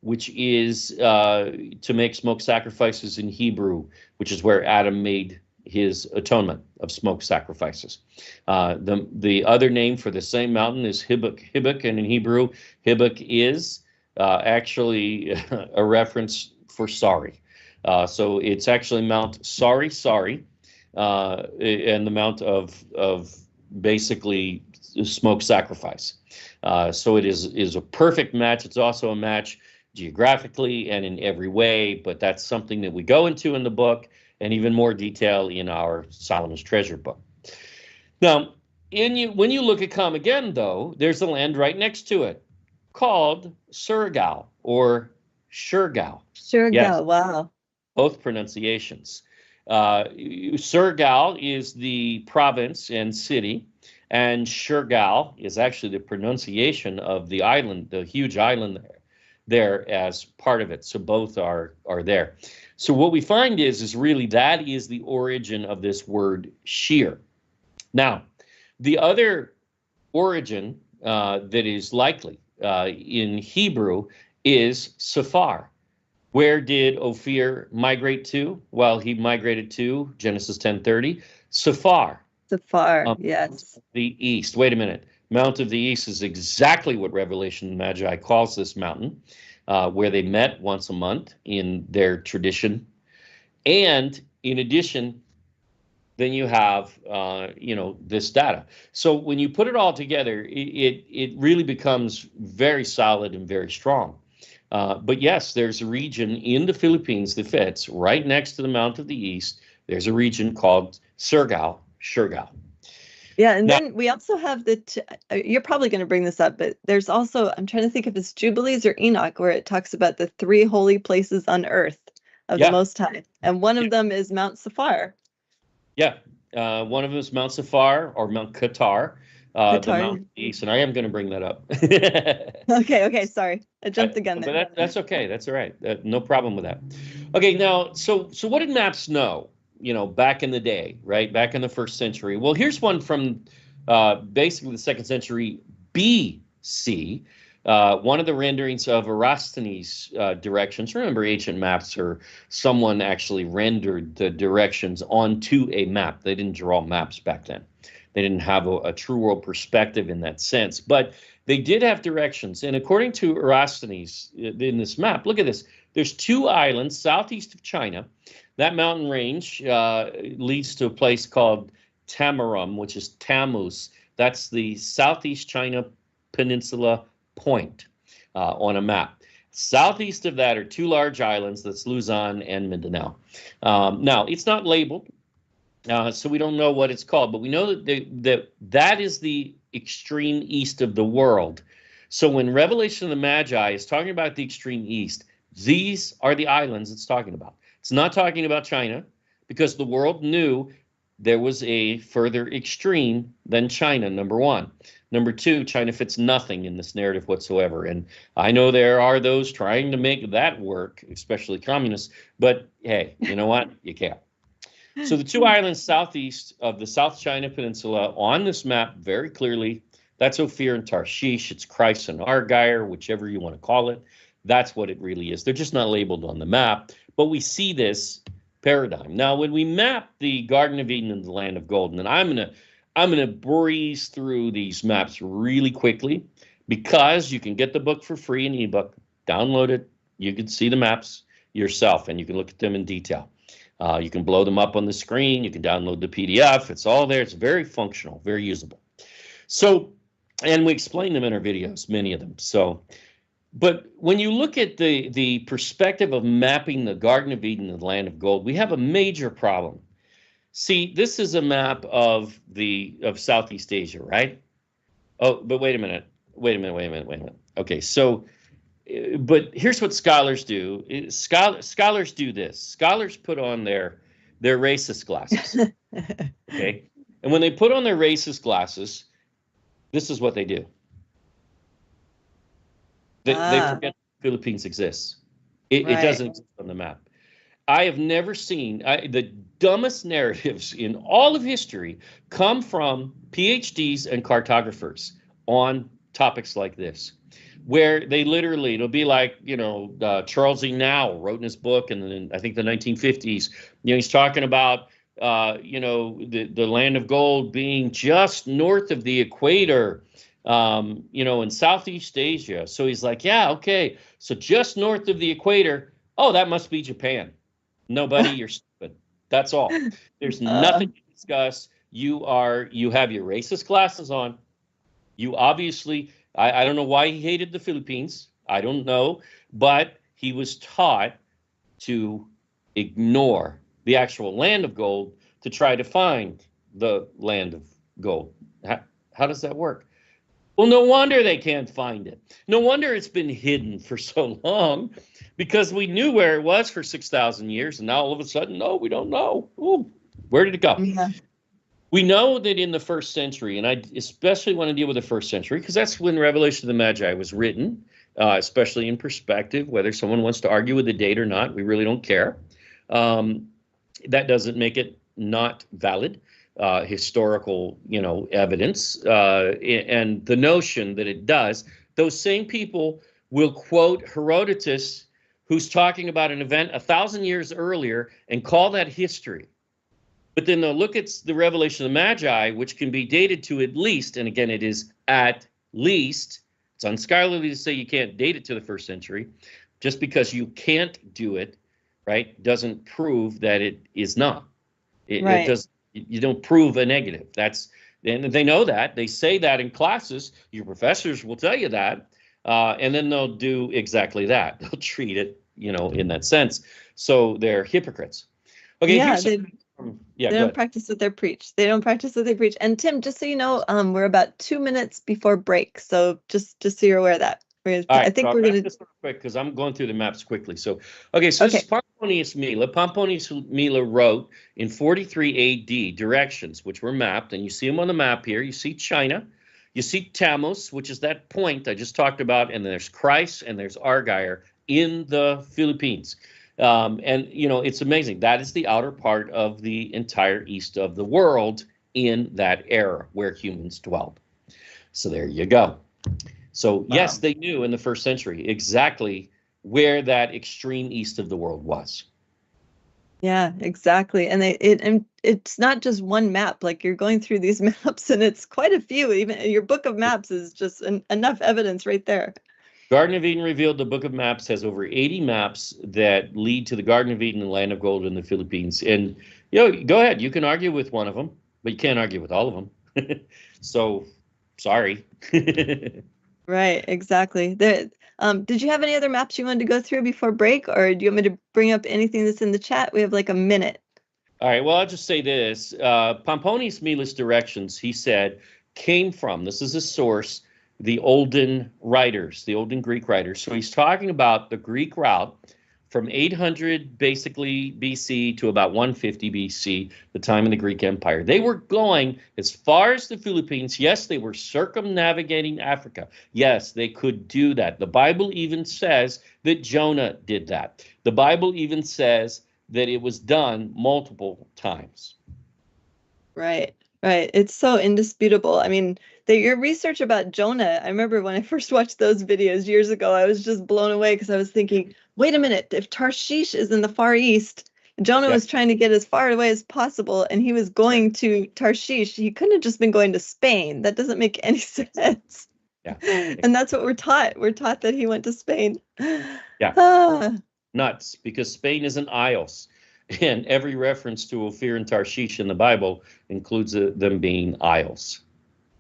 which is to make smoke sacrifices in Hebrew, which is where Adam made his atonement of smoke sacrifices. The other name for the same mountain is Hibuk. Hibuk, and in Hebrew, Hibuk is actually a reference for sorry. So it's actually Mount Sorry, and the Mount of basically smoke sacrifice. So it is a perfect match. It's also a match geographically and in every way, but that's something that we go into in the book, and even more detail in our Solomon's Treasure book. Now, when you look at Camiguin, though, there's a land right next to it called Surgal or Shergal.
Shergal,
yes,
wow.
Both pronunciations. Surgal is the province and city, and Shergal is actually the pronunciation of the island, the huge island there as part of it. So both are there. So what we find is really that is the origin of this word Shir. Now, the other origin that is likely in Hebrew is Safar. Where did Ophir migrate to? Well, he migrated to Genesis 10:30, Safar.
Safar, yes.
The east. Wait a minute. Mount of the East is exactly what Revelation Magi calls this mountain, where they met once a month in their tradition. And in addition, then you have, this data. So when you put it all together, it really becomes very solid and very strong. But yes, there's a region in the Philippines that fits right next to the Mount of the East. There's a region called Shergal.
Yeah, and then we also have you're probably going to bring this up, but there's also, I'm trying to think if it's Jubilees or Enoch, where it talks about the 3 holy places on earth of the Most High. And one of them is Mount Safar.
Yeah, one of them is Mount Safar or Mount Qatar, the Mount of the East, and I am going to bring that up.
Okay, sorry. I jumped the gun there.
But that's okay. That's all right. No problem with that. Okay, now, so what did maps know? Back in the day, right? Back in the 1st century. Well, here's one from basically the 2nd century BC. One of the renderings of Eratosthenes' directions. Remember, ancient maps, or someone actually rendered the directions onto a map. They didn't draw maps back then. They didn't have a true world perspective in that sense, but they did have directions. And according to Eratosthenes in this map, look at this. There's 2 islands southeast of China. That mountain range leads to a place called Tamarum, which is Tammuz. That's the southeast China peninsula point on a map. Southeast of that are 2 large islands. That's Luzon and Mindanao. Now, it's not labeled, so we don't know what it's called, but we know that is the extreme east of the world. So when Revelation of the Magi is talking about the extreme east, these are the islands it's talking about. It's not talking about China, because the world knew there was a further extreme than China, number one. Number two, China fits nothing in this narrative whatsoever. And I know there are those trying to make that work, especially communists, but hey, you know what? You can't. So the 2 islands southeast of the South China Peninsula on this map very clearly That's Ophir and Tarshish. It's Christ and Argyre, whichever you want to call it. That's what it really is. They're just not labeled on the map, but we see this paradigm. Now, when we map the Garden of Eden and the Land of Gold, and I'm gonna breeze through these maps really quickly because you can get the book for free in ebook, download it, you can see the maps yourself, and you can look at them in detail. You can blow them up on the screen, you can download the PDF, it's all there, it's very functional, very usable. So, and we explain them in our videos, many of them. So, but when you look at the perspective of mapping the Garden of Eden and the Land of Gold, we have a major problem. See, this is a map of Southeast Asia, right? Oh, but wait a minute. Okay, so, but here's what scholars do. Scholars do this. Scholars put on their racist glasses, okay? And when they put on their racist glasses, this is what they do. They forget the Philippines exists. It doesn't exist on the map. I have never seen the dumbest narratives in all of history come from PhDs and cartographers on topics like this, where they literally, it'll be like, Charles E. Nowell wrote in his book in I think the 1950s, he's talking about, the Land of Gold being just north of the equator, in Southeast Asia. So he's like, yeah, okay, so just north of the equator, oh, that must be Japan. Nobody, you're stupid. That's all. There's nothing to discuss. You have your racist glasses on. You obviously, I don't know why he hated the Philippines. I don't know, but he was taught to ignore the actual Land of Gold to try to find the Land of Gold. How does that work? Well, no wonder they can't find it. No wonder it's been hidden for so long, because we knew where it was for 6,000 years, and now all of a sudden, no, we don't know. Ooh, where did it go? Yeah. We know that in the first century, and I especially want to deal with the first century, because that's when Revelation of the Magi was written, especially in perspective, whether someone wants to argue with the date or not, we really don't care. That doesn't make it not valid. Historical, evidence, and the notion that it does, those same people will quote Herodotus, who's talking about an event 1,000 years earlier, and call that history. But then they'll look at the Revelation of the Magi, which can be dated to at least, and again, it is at least, it's unscholarly to say you can't date it to the first century. Just because you can't do it, right, doesn't prove that it is not. It does. You don't prove a negative. And they know that. They say that in classes. Your professors will tell you that. And then they'll do exactly that. They'll treat it, in that sense. So they're hypocrites. Okay.
Yeah, they don't practice what they preach. They don't practice what they preach. And Tim, just so you know, we're about 2 minutes before break. So just so you're aware of that. I think we're going to
just quick because I'm going through the maps quickly. So, this is Pomponius Mela. Pomponius Mela wrote in 43 AD directions, which were mapped, and you see them on the map here. You see China, you see Tamus, which is that point I just talked about, and there's Christ and there's Argyre in the Philippines. And it's amazing. That is the outer part of the entire east of the world in that era where humans dwelled. So there you go. So yes, they knew in the first century exactly where that extreme east of the world was.
Yeah, exactly. And it's not just one map. Like, you're going through these maps, and it's quite a few. Even your book of maps is just enough evidence right there.
Garden of Eden Revealed, the book of maps, has over 80 maps that lead to the Garden of Eden and Land of Gold in the Philippines. And go ahead, you can argue with one of them, but you can't argue with all of them. So sorry.
Right, exactly. Did you have any other maps you wanted to go through before break, or do you want me to bring up anything that's in the chat? We have like a minute.
All right, well, I'll just say this. Pomponius Mela's directions, he said, came from, this is a source, the olden writers, the olden Greek writers. So he's talking about the Greek route from 800 basically BC to about 150 BC, the time of the Greek Empire. They were going as far as the Philippines. Yes, they were circumnavigating Africa. Yes, they could do that. The Bible even says that Jonah did that. The Bible even says that it was done multiple times.
Right. Right. It's so indisputable. I mean, your research about Jonah, I remember when I first watched those videos years ago, I was just blown away because I was thinking, wait a minute, if Tarshish is in the Far East, Jonah
Yeah.
was trying to get as far away as possible, and he was going to Tarshish. He couldn't have just been going to Spain. That doesn't make any sense.
Yeah.
And that's what we're taught. We're taught that he went to Spain.
Yeah.
Ah.
Nuts, because Spain isn't Isles. And every reference to Ophir and Tarshish in the Bible includes them being isles.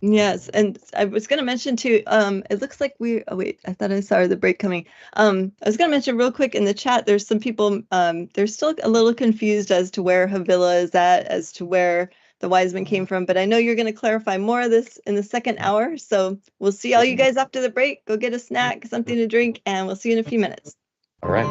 Yes, and I was going to mention too, it looks like oh wait, I thought I saw the break coming. I was going to mention real quick in the chat, there's some people, they're still a little confused as to where Havilah is at, as to where the wise men came from, but I know you're going to clarify more of this in the second hour, so we'll see all you guys after the break. Go get a snack, something to drink, and we'll see you in a few minutes.
All right.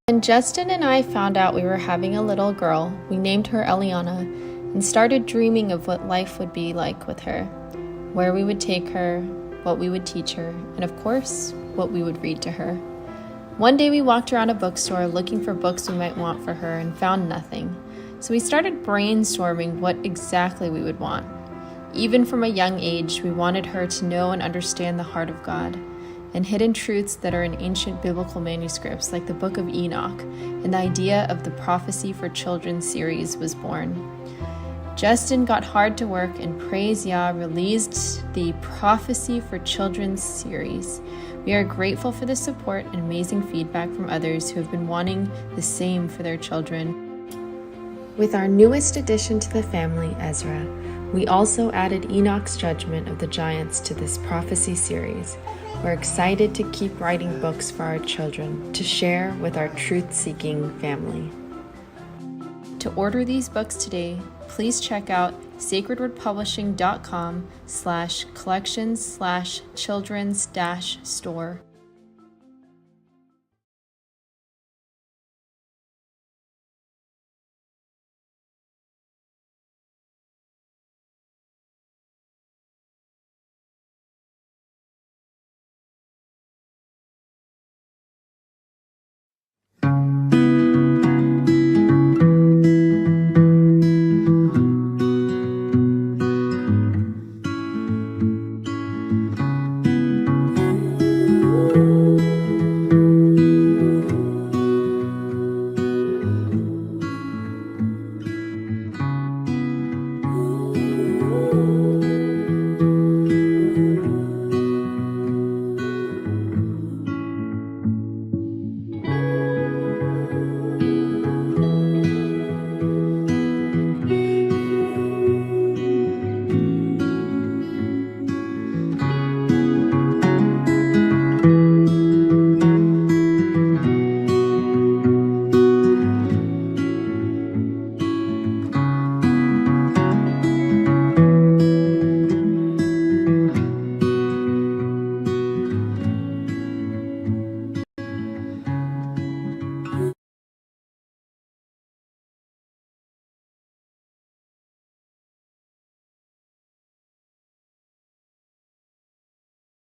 When Justin and I found out we were having a little girl, we named her Eliana and started dreaming of what life would be like with her, where we would take her, what we would teach her, and of course, what we would read to her. One day we walked around a bookstore looking for books we might want for her and found nothing. So we started brainstorming what exactly we would want. Even from a young age, we wanted her to know and understand the heart of God and hidden truths that are in ancient biblical manuscripts like the Book of Enoch, and the idea of the Prophecy for Children series was born. Justin got hard to work, and praise Yah released the Prophecy for Children series. We are grateful for the support and amazing feedback from others who have been wanting the same for their children. With our newest addition to the family, Ezra, we also added Enoch's Judgment of the Giants to this prophecy series. We're excited to keep writing books for our children to share with our truth-seeking family. To order these books today, please check out sacredwordpublishing.com/collections/children's-store.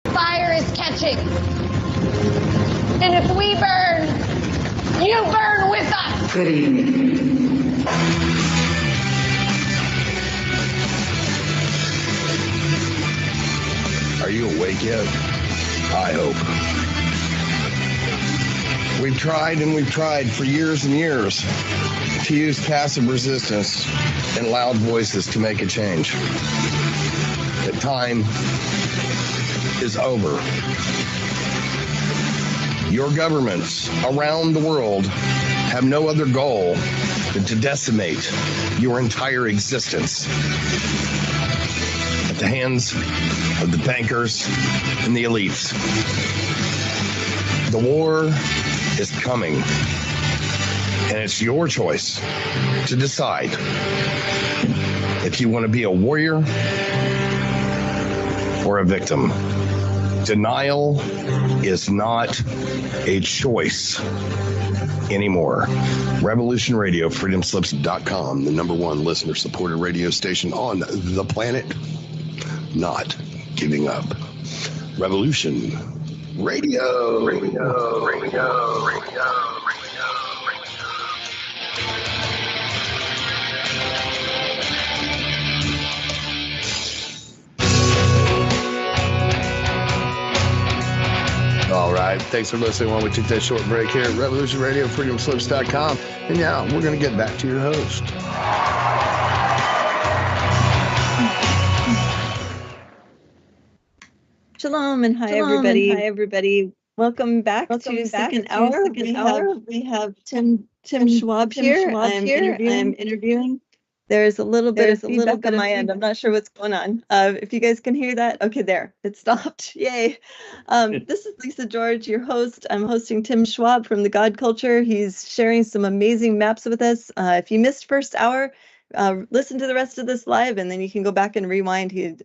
Fire is catching. And if we burn, You burn with us!
Good evening.
Are you awake yet? I hope. We've tried and we've tried for years and years to use passive resistance and loud voices to make a change. The time is over. Your governments around the world have no other goal than to decimate your entire existence at the hands of the bankers and the elites. The war is coming, and it's your choice to decide if you want to be a warrior or a victim. Denial is not a choice anymore. Revolution Radio, freedomslips.com, the #1 listener-supported radio station on the planet. Not giving up. Revolution Radio. All right. Thanks for listening while we took that short break here at Revolution Radio, freedomslips.com. And now we're going to get back to your host.
Shalom and hi everybody. Welcome back to second hour. We have Tim Schwab here. I'm interviewing. There's a little bit of feedback on my end. I'm not sure what's going on. If you guys can hear that, okay, there, it stopped. Yay. This is Lisa George, your host. I'm hosting Tim Schwab from The God Culture. He's sharing some amazing maps with us. If you missed first hour, listen to the rest of this live, and then you can go back and rewind. He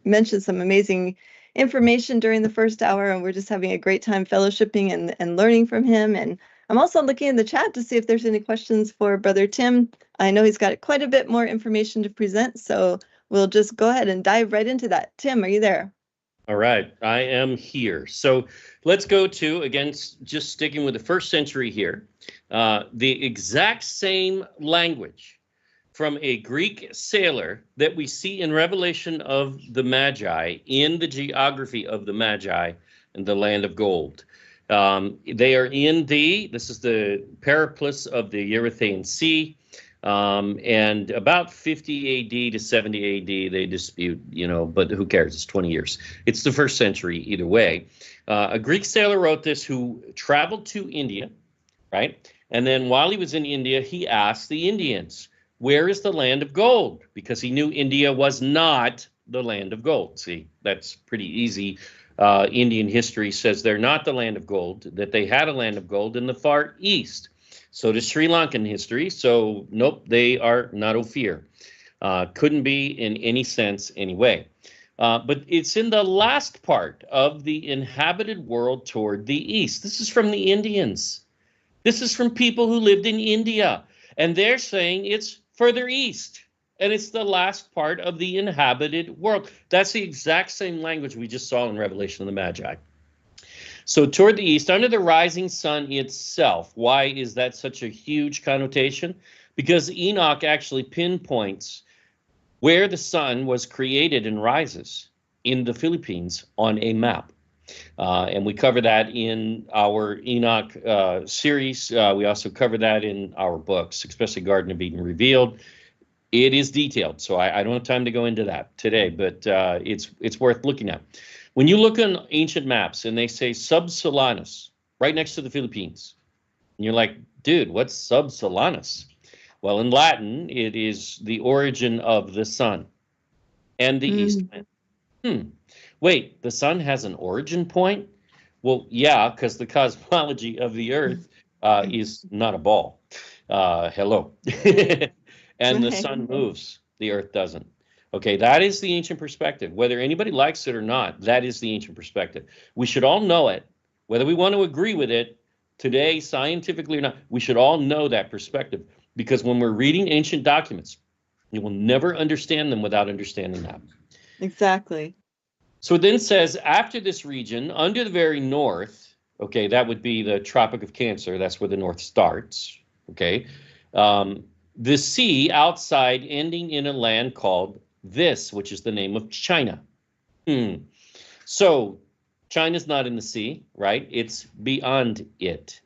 mentioned some amazing information during the first hour, and we're just having a great time fellowshipping and learning from him. And I'm also looking in the chat to see if there's any questions for Brother Tim. I know he's got quite a bit more information to present, so we'll just go ahead and dive right into that. Tim, are you there?
All right, I am here. So let's go to, again, just sticking with the first century here, the exact same language from a Greek sailor that we see in Revelation of the Magi, in the geography of the Magi and the land of gold. They are in this is the periplus of the Erythraean Sea, and about 50 AD to 70 AD, they dispute, but who cares? It's 20 years. It's the first century either way. A Greek sailor wrote this who traveled to India, right? And then while he was in India, he asked the Indians, where is the land of gold? Because he knew India was not the land of gold. See, that's pretty easy. Indian history says they're not the land of gold, that they had a land of gold in the far east. So does Sri Lankan history. So nope, they are not Ophir. Couldn't be in any sense anyway. But it's in the last part of the inhabited world toward the east. This is from the Indians. This is from people who lived in India. And they're saying it's further east. And it's the last part of the inhabited world. That's the exact same language we just saw in Revelation of the Magi. So toward the east, under the rising sun itself. Why is that such a huge connotation? Because Enoch actually pinpoints where the sun was created and rises in the Philippines on a map. And we cover that in our Enoch series. We also cover that in our books, especially Garden of Eden Revealed. It is detailed, so I don't have time to go into that today, but it's worth looking at. When you look on ancient maps and they say Sub-Solanus, right next to the Philippines, and you're like, dude, what's Sub-Solanus? Well, in Latin, it is the origin of the sun and the east wind. Wait, the sun has an origin point? Well, yeah, because the cosmology of the Earth is not a ball. Hello. And the sun moves, the Earth doesn't. Okay, that is the ancient perspective. Whether anybody likes it or not, that is the ancient perspective. We should all know it, whether we want to agree with it today, scientifically or not. We should all know that perspective, because when we're reading ancient documents, you will never understand them without understanding that.
Exactly.
So it then says, after this region, under the very north, Okay, that would be the Tropic of Cancer. That's where the north starts. Okay. The sea outside ending in a land called this, which is the name of China. So China's not in the sea, right? It's beyond it.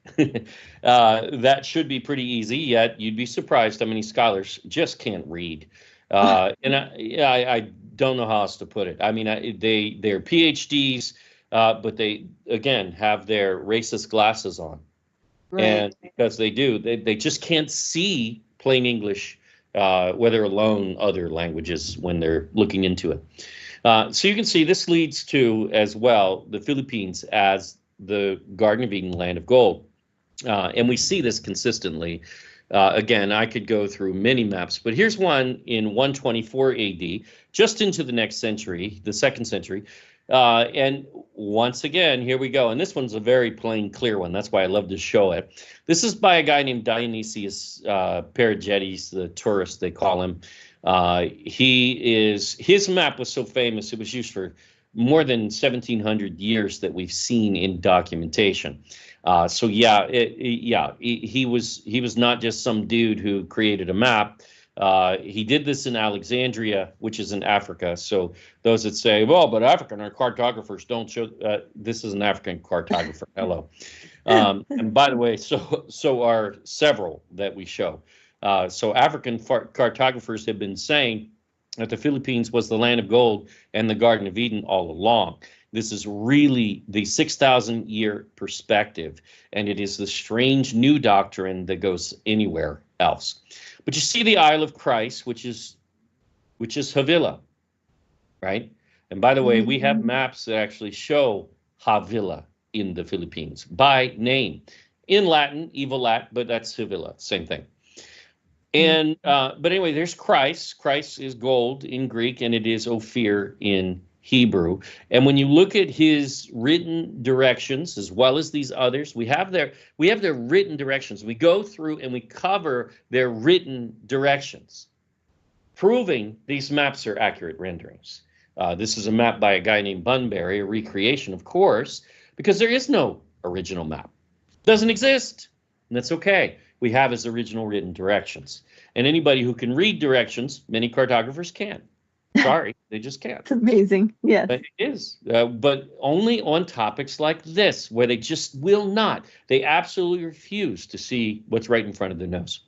That should be pretty easy, yet you'd be surprised how many scholars just can't read. And I don't know how else to put it. I mean, they're PhDs, but they, again, have their racist glasses on.
Right.
And because they do, they just can't see plain English, whether alone other languages when they're looking into it. So you can see this leads to, as well, the Philippines as the Garden of Eden, land of gold. And we see this consistently. Again, I could go through many maps, but here's one in 124 AD, just into the next century, the 2nd century. And once again, here we go. And this one's a very plain, clear one. That's why I love to show it. This is by a guy named Dionysius Perigetes, the tourist, they call him. His map was so famous, it was used for more than 1,700 years that we've seen in documentation. So yeah, he was not just some dude who created a map. He did this in Alexandria, which is in Africa. So those that say, well, but African cartographers don't show, this is an African cartographer. Hello. And by the way, so are several that we show. So African cartographers have been saying that the Philippines was the land of gold and the Garden of Eden all along. This is really the 6,000-year perspective, and it is the strange new doctrine that goes anywhere else. But you see the Isle of Christ, which is Havila, right? And by the way, we have maps that actually show Havila in the Philippines by name. In Latin, Evolat, but that's Havila, same thing. And but anyway, there's Christ. Christ is gold in Greek, and it is Ophir in Hebrew. And when you look at his written directions, as well as these others, we have their written directions. We go through and we cover their written directions, proving these maps are accurate renderings. This is a map by a guy named Bunbury, a recreation, of course, because there is no original map. It doesn't exist, and that's okay. We have his original written directions. And anybody who can read directions, many cartographers can. Sorry, they just can't.
It's amazing. Yes.
It is. But only on topics like this, where they just will not. They absolutely refuse to see what's right in front of their nose.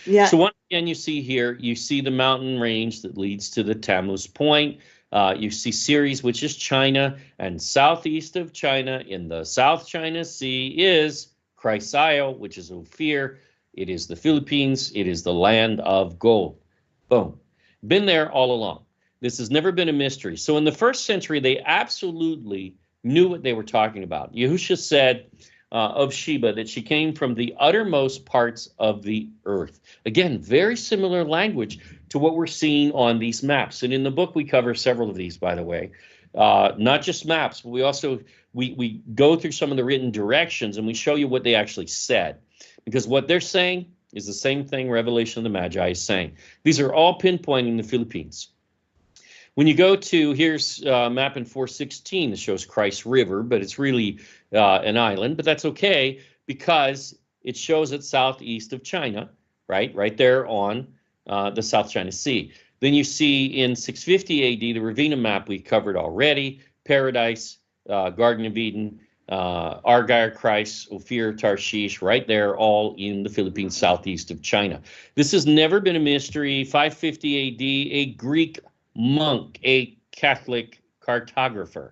Yeah.
So once again, you see here, you see the mountain range that leads to the Tammuz Point. You see Ceres, which is China, and southeast of China in the South China Sea is Christ's Isle, which is Ophir. It is the Philippines. It is the land of gold. Boom. Been there all along. This has never been a mystery. So in the 1st century, they absolutely knew what they were talking about. Yahusha said of Sheba that she came from the uttermost parts of the earth. Again, very similar language to what we're seeing on these maps. And in the book, we cover several of these, by the way. Not just maps, but we also we go through some of the written directions and we show you what they actually said. Because what they're saying is the same thing Revelation of the Magi is saying. These are all pinpointing the Philippines. When you go to, here's a map in 416 that shows Christ River, but it's really an island, but that's okay because it shows it southeast of China, right there on the South China Sea. Then you see in 650 AD, the Ravenna map we covered already, Paradise, Garden of Eden, Argyre, Christ, Ophir, Tarshish, right there, all in the Philippines, southeast of China. This has never been a mystery. 550 AD, a Greek monk, a Catholic cartographer,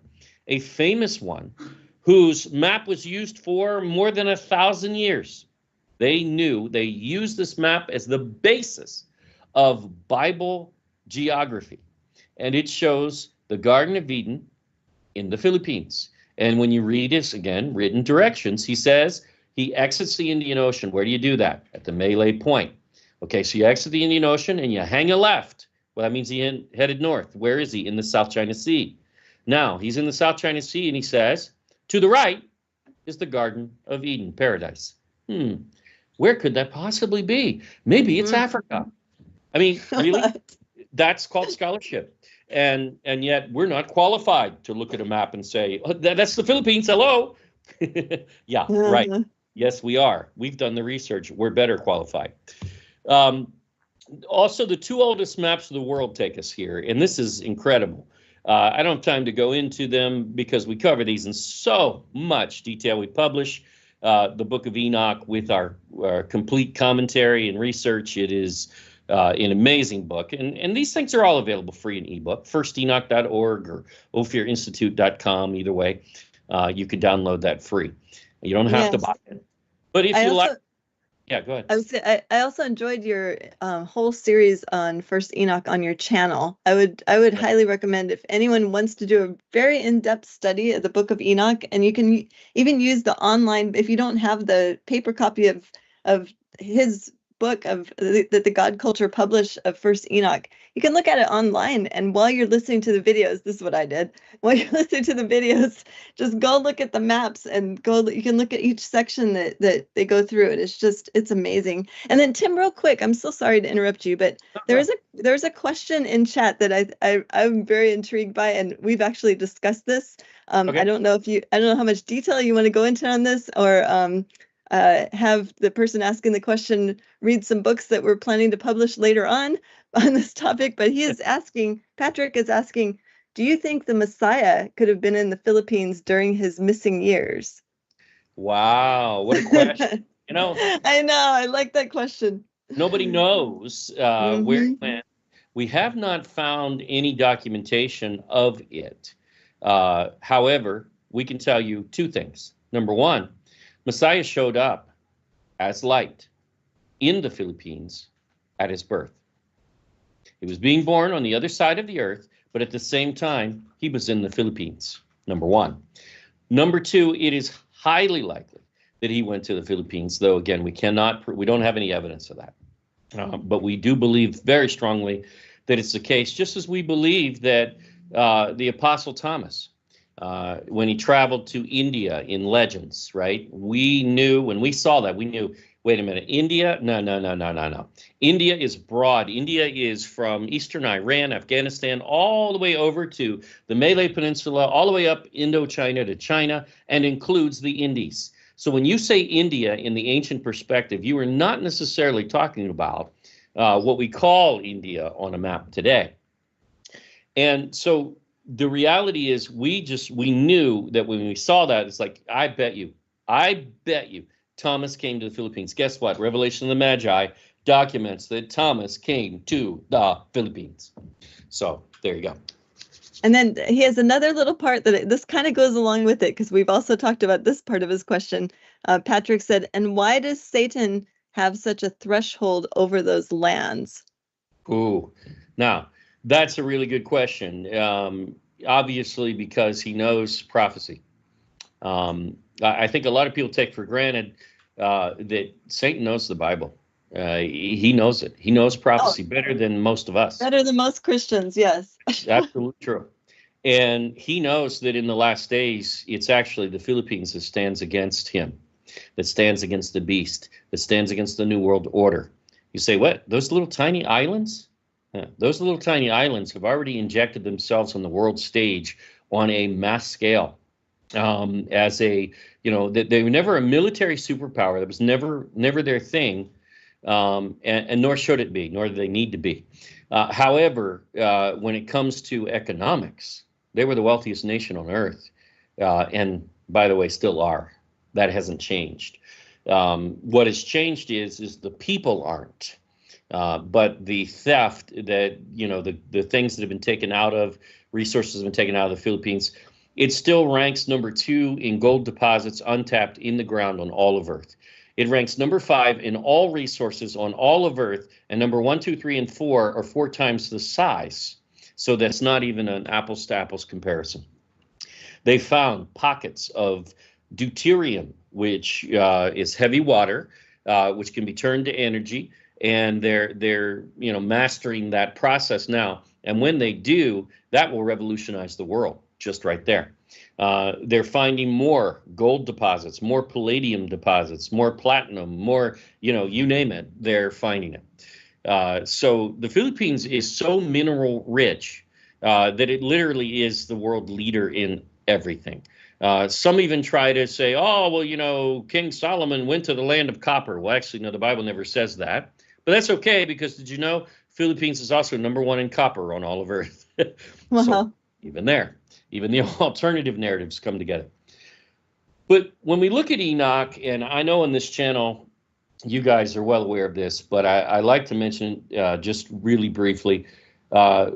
a famous one, whose map was used for more than 1,000 years. They used this map as the basis of Bible geography, and it shows the Garden of Eden in the Philippines. And when you read his, again, written directions, he says he exits the Indian Ocean. Where do you do that? At the Malay Point. Okay, so you exit the Indian Ocean and you hang a left. Well, that means he headed north. Where is he? In the South China Sea. Now, he's in the South China Sea and he says, to the right is the Garden of Eden, Paradise. Where could that possibly be? Maybe it's Africa. I mean, really? That's called scholarship. And yet we're not qualified to look at a map and say, oh, that's the Philippines, hello. Yeah, right. Yes, we are. We've done the research. We're better qualified. Also, the two oldest maps of the world take us here, and this is incredible. I don't have time to go into them because we cover these in so much detail. We publish the Book of Enoch with our complete commentary and research. It is an amazing book, and these things are all available free in ebook. firstenoch.org or ophirinstitute.com. Either way, you can download that free. You don't have to buy it. But if you like, yeah, go ahead.
I also enjoyed your whole series on First Enoch on your channel. I would highly recommend if anyone wants to do a very in-depth study of the Book of Enoch, and you can even use the online if you don't have the paper copy of his book that the God Culture published of First Enoch. You can look at it online, and while you're listening to the videos, this is what I did. While you're listening to the videos, just go look at the maps and you can look at each section that they go through. And it's amazing. And then Tim, real quick, I'm so sorry to interrupt you, but there's a question in chat that I'm very intrigued by, and we've actually discussed this.
Okay.
I don't know how much detail you want to go into on this, or have the person asking the question read some books that we're planning to publish later on this topic. But Patrick is asking, do you think the Messiah could have been in the Philippines during his missing years?
Wow, what a question.
I know, I like that question.
Nobody knows where it went. We have not found any documentation of it. However, we can tell you two things. Number one, Messiah showed up as light in the Philippines at his birth. He was being born on the other side of the earth, but at the same time, he was in the Philippines, number one. Number two, it is highly likely that he went to the Philippines, though, again, we don't have any evidence of that. But we do believe very strongly that it's the case, just as we believe that the Apostle Thomas, when he traveled to India in Legends, right? We knew, when we saw that, we knew, wait a minute, India? No. India is broad. India is from eastern Iran, Afghanistan, all the way over to the Malay Peninsula, all the way up Indochina to China, and includes the Indies. So when you say India in the ancient perspective, you are not necessarily talking about what we call India on a map today. And so the reality is we knew that when we saw that, it's like, I bet you Thomas came to the Philippines. Guess what? Revelation of the Magi documents that Thomas came to the Philippines. So there you go.
And then he has another little part that this kind of goes along with it, because we've also talked about this part of his question. Patrick said, and why does Satan have such a threshold over those lands?
Ooh, now that's a really good question. Obviously, because he knows prophecy. I think a lot of people take for granted that Satan knows the Bible. He knows it. He knows prophecy better than most of us.
Better than most Christians, yes.
Absolutely true. And he knows that in the last days, it's actually the Philippines that stands against him, that stands against the beast, that stands against the New World Order. You say, what? Those little tiny islands? Those little tiny islands have already injected themselves on the world stage on a mass scale. As a, they were never a military superpower. That was never their thing. And nor should it be, nor do they need to be. However, when it comes to economics, they were the wealthiest nation on earth. And by the way, still are. That hasn't changed. What has changed is the people aren't. But the theft that, the things that have been taken out of, resources have been taken out of the Philippines, it still ranks number 2 in gold deposits untapped in the ground on all of Earth. It ranks number 5 in all resources on all of Earth, and number 1, 2, 3, and 4 are 4 times the size. So that's not even an apples to apples comparison. They found pockets of deuterium, which is heavy water, which can be turned to energy, and they're mastering that process now. And when they do, that will revolutionize the world. Just right there. They're finding more gold deposits, more palladium deposits, more platinum, more, you name it, they're finding it. So the Philippines is so mineral rich that it literally is the world leader in everything. Some even try to say, oh, well, you know, King Solomon went to the land of copper. Well, actually, no, the Bible never says that. But that's okay, because did you know Philippines is also #1 in copper on all of Earth?
Wow.
So even there, even the alternative narratives come together. But when we look at Enoch, and I know on this channel, you guys are well aware of this, but I like to mention just really briefly,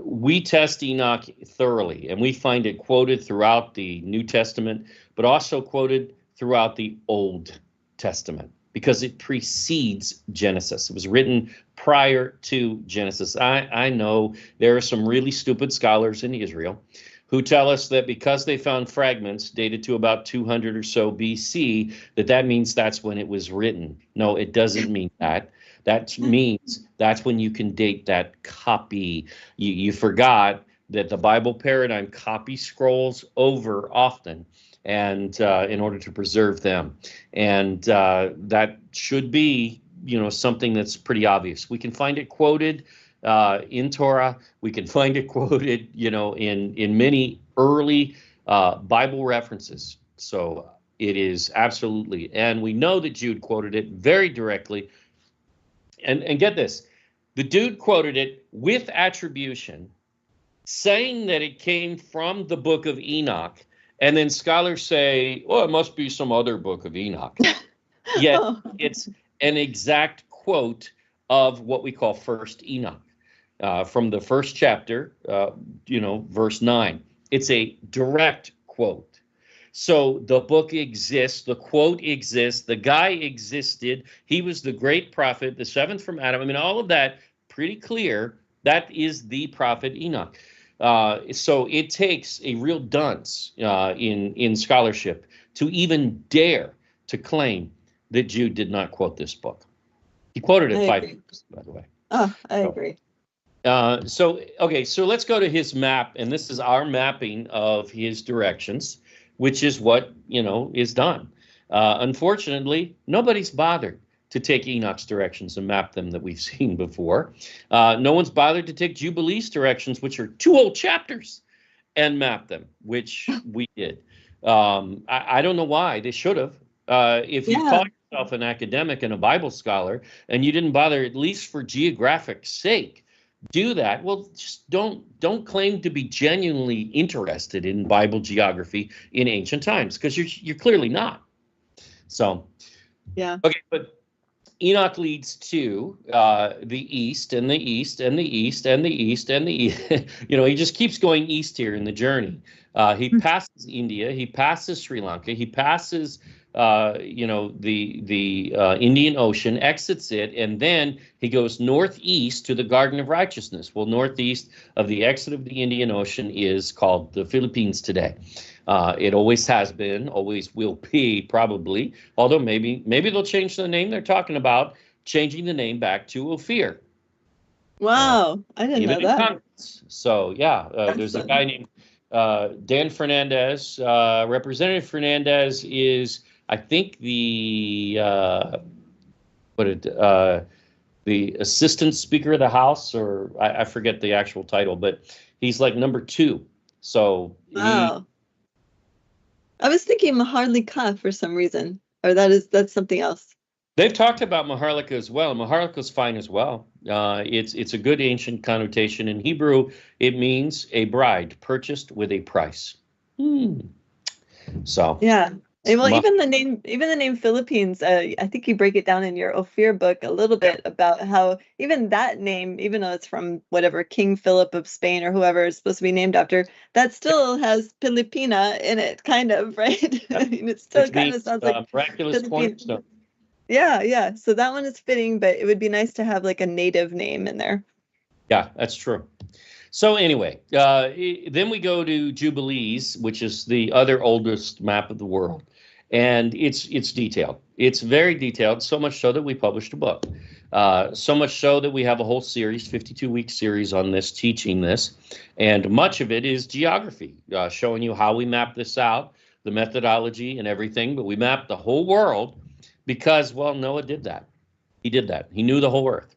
we test Enoch thoroughly, and we find it quoted throughout the New Testament, but also quoted throughout the Old Testament, because it precedes Genesis. It was written prior to Genesis. I know there are some really stupid scholars in Israel who tell us that because they found fragments dated to about 200 or so BC, that means that's when it was written. No, it doesn't mean that. That means that's when you can date that copy. You forgot that the Bible paradigm copies scrolls over often, and in order to preserve them. And that should be, you know, something that's pretty obvious. We can find it quoted in Torah. We can find it quoted, you know, in many early Bible references. So it is absolutely, and we know that Jude quoted it very directly. And get this, the dude quoted it with attribution, saying that it came from the book of Enoch, and then scholars say, well, it must be some other book of Enoch. Yet it's an exact quote of what we call First Enoch, from the first chapter, you know, verse 9. It's a direct quote. So the book exists, the quote exists, the guy existed, he was the great prophet, the seventh from Adam. I mean, all of that pretty clear. That is the prophet Enoch. So it takes a real dunce in scholarship to even dare to claim that Jude did not quote this book. He quoted it 5 times, by the way.
Oh, I agree.
Okay, so let's go to his map, and this is our mapping of his directions, which is what, you know, is done. Unfortunately, nobody's bothered to take Enoch's directions and map them that we've seen before. No one's bothered to take Jubilee's directions, which are 2 whole chapters, and map them, which we did. I don't know why. They should have. If you call yourself an academic and a Bible scholar, and you didn't bother, at least for geographic sake, do that. Well, just don't claim to be genuinely interested in Bible geography in ancient times, because you're clearly not. So,
yeah.
Okay, but Enoch leads to the east and the east and the east and the east and the east. You know, he just keeps going east here in the journey. He passes India, he passes Sri Lanka, he passes you know, the Indian Ocean, exits it, and then he goes northeast to the Garden of Righteousness. Well, northeast of the exit of the Indian Ocean is called the Philippines today. It always has been, always will be, probably, although maybe they'll change the name. They're talking about changing the name back to Ophir.
Wow, I didn't know that.
Congress. So yeah, there's a guy named Dan Fernandez. Representative Fernandez is, I think, the assistant speaker of the House, or I forget the actual title, but he's like #2. So
wow. I was thinking Maharlika for some reason, or that's something else.
They've talked about Maharlika as well. Maharlika's fine as well. It's a good ancient connotation. In Hebrew, it means a bride purchased with a price. So
yeah. Well, even the name Philippines, I think you break it down in your Ophir book a little bit about how even that name, even though it's from whatever King Philip of Spain or whoever it's supposed to be named after, that still has Filipina in it, kind of, right? I mean, it still kind of sounds like
miraculous cornerstone.
Yeah. So that one is fitting, but it would be nice to have like a native name in there.
Yeah, that's true. So anyway, then we go to Jubilees, which is the other oldest map of the world. And it's detailed. It's very detailed, so much so that we published a book. So much so that we have a whole series, 52-week series on this, teaching this. And much of it is geography, showing you how we map this out, the methodology and everything. But we mapped the whole world because, well, Noah did that. He did that. He knew the whole earth.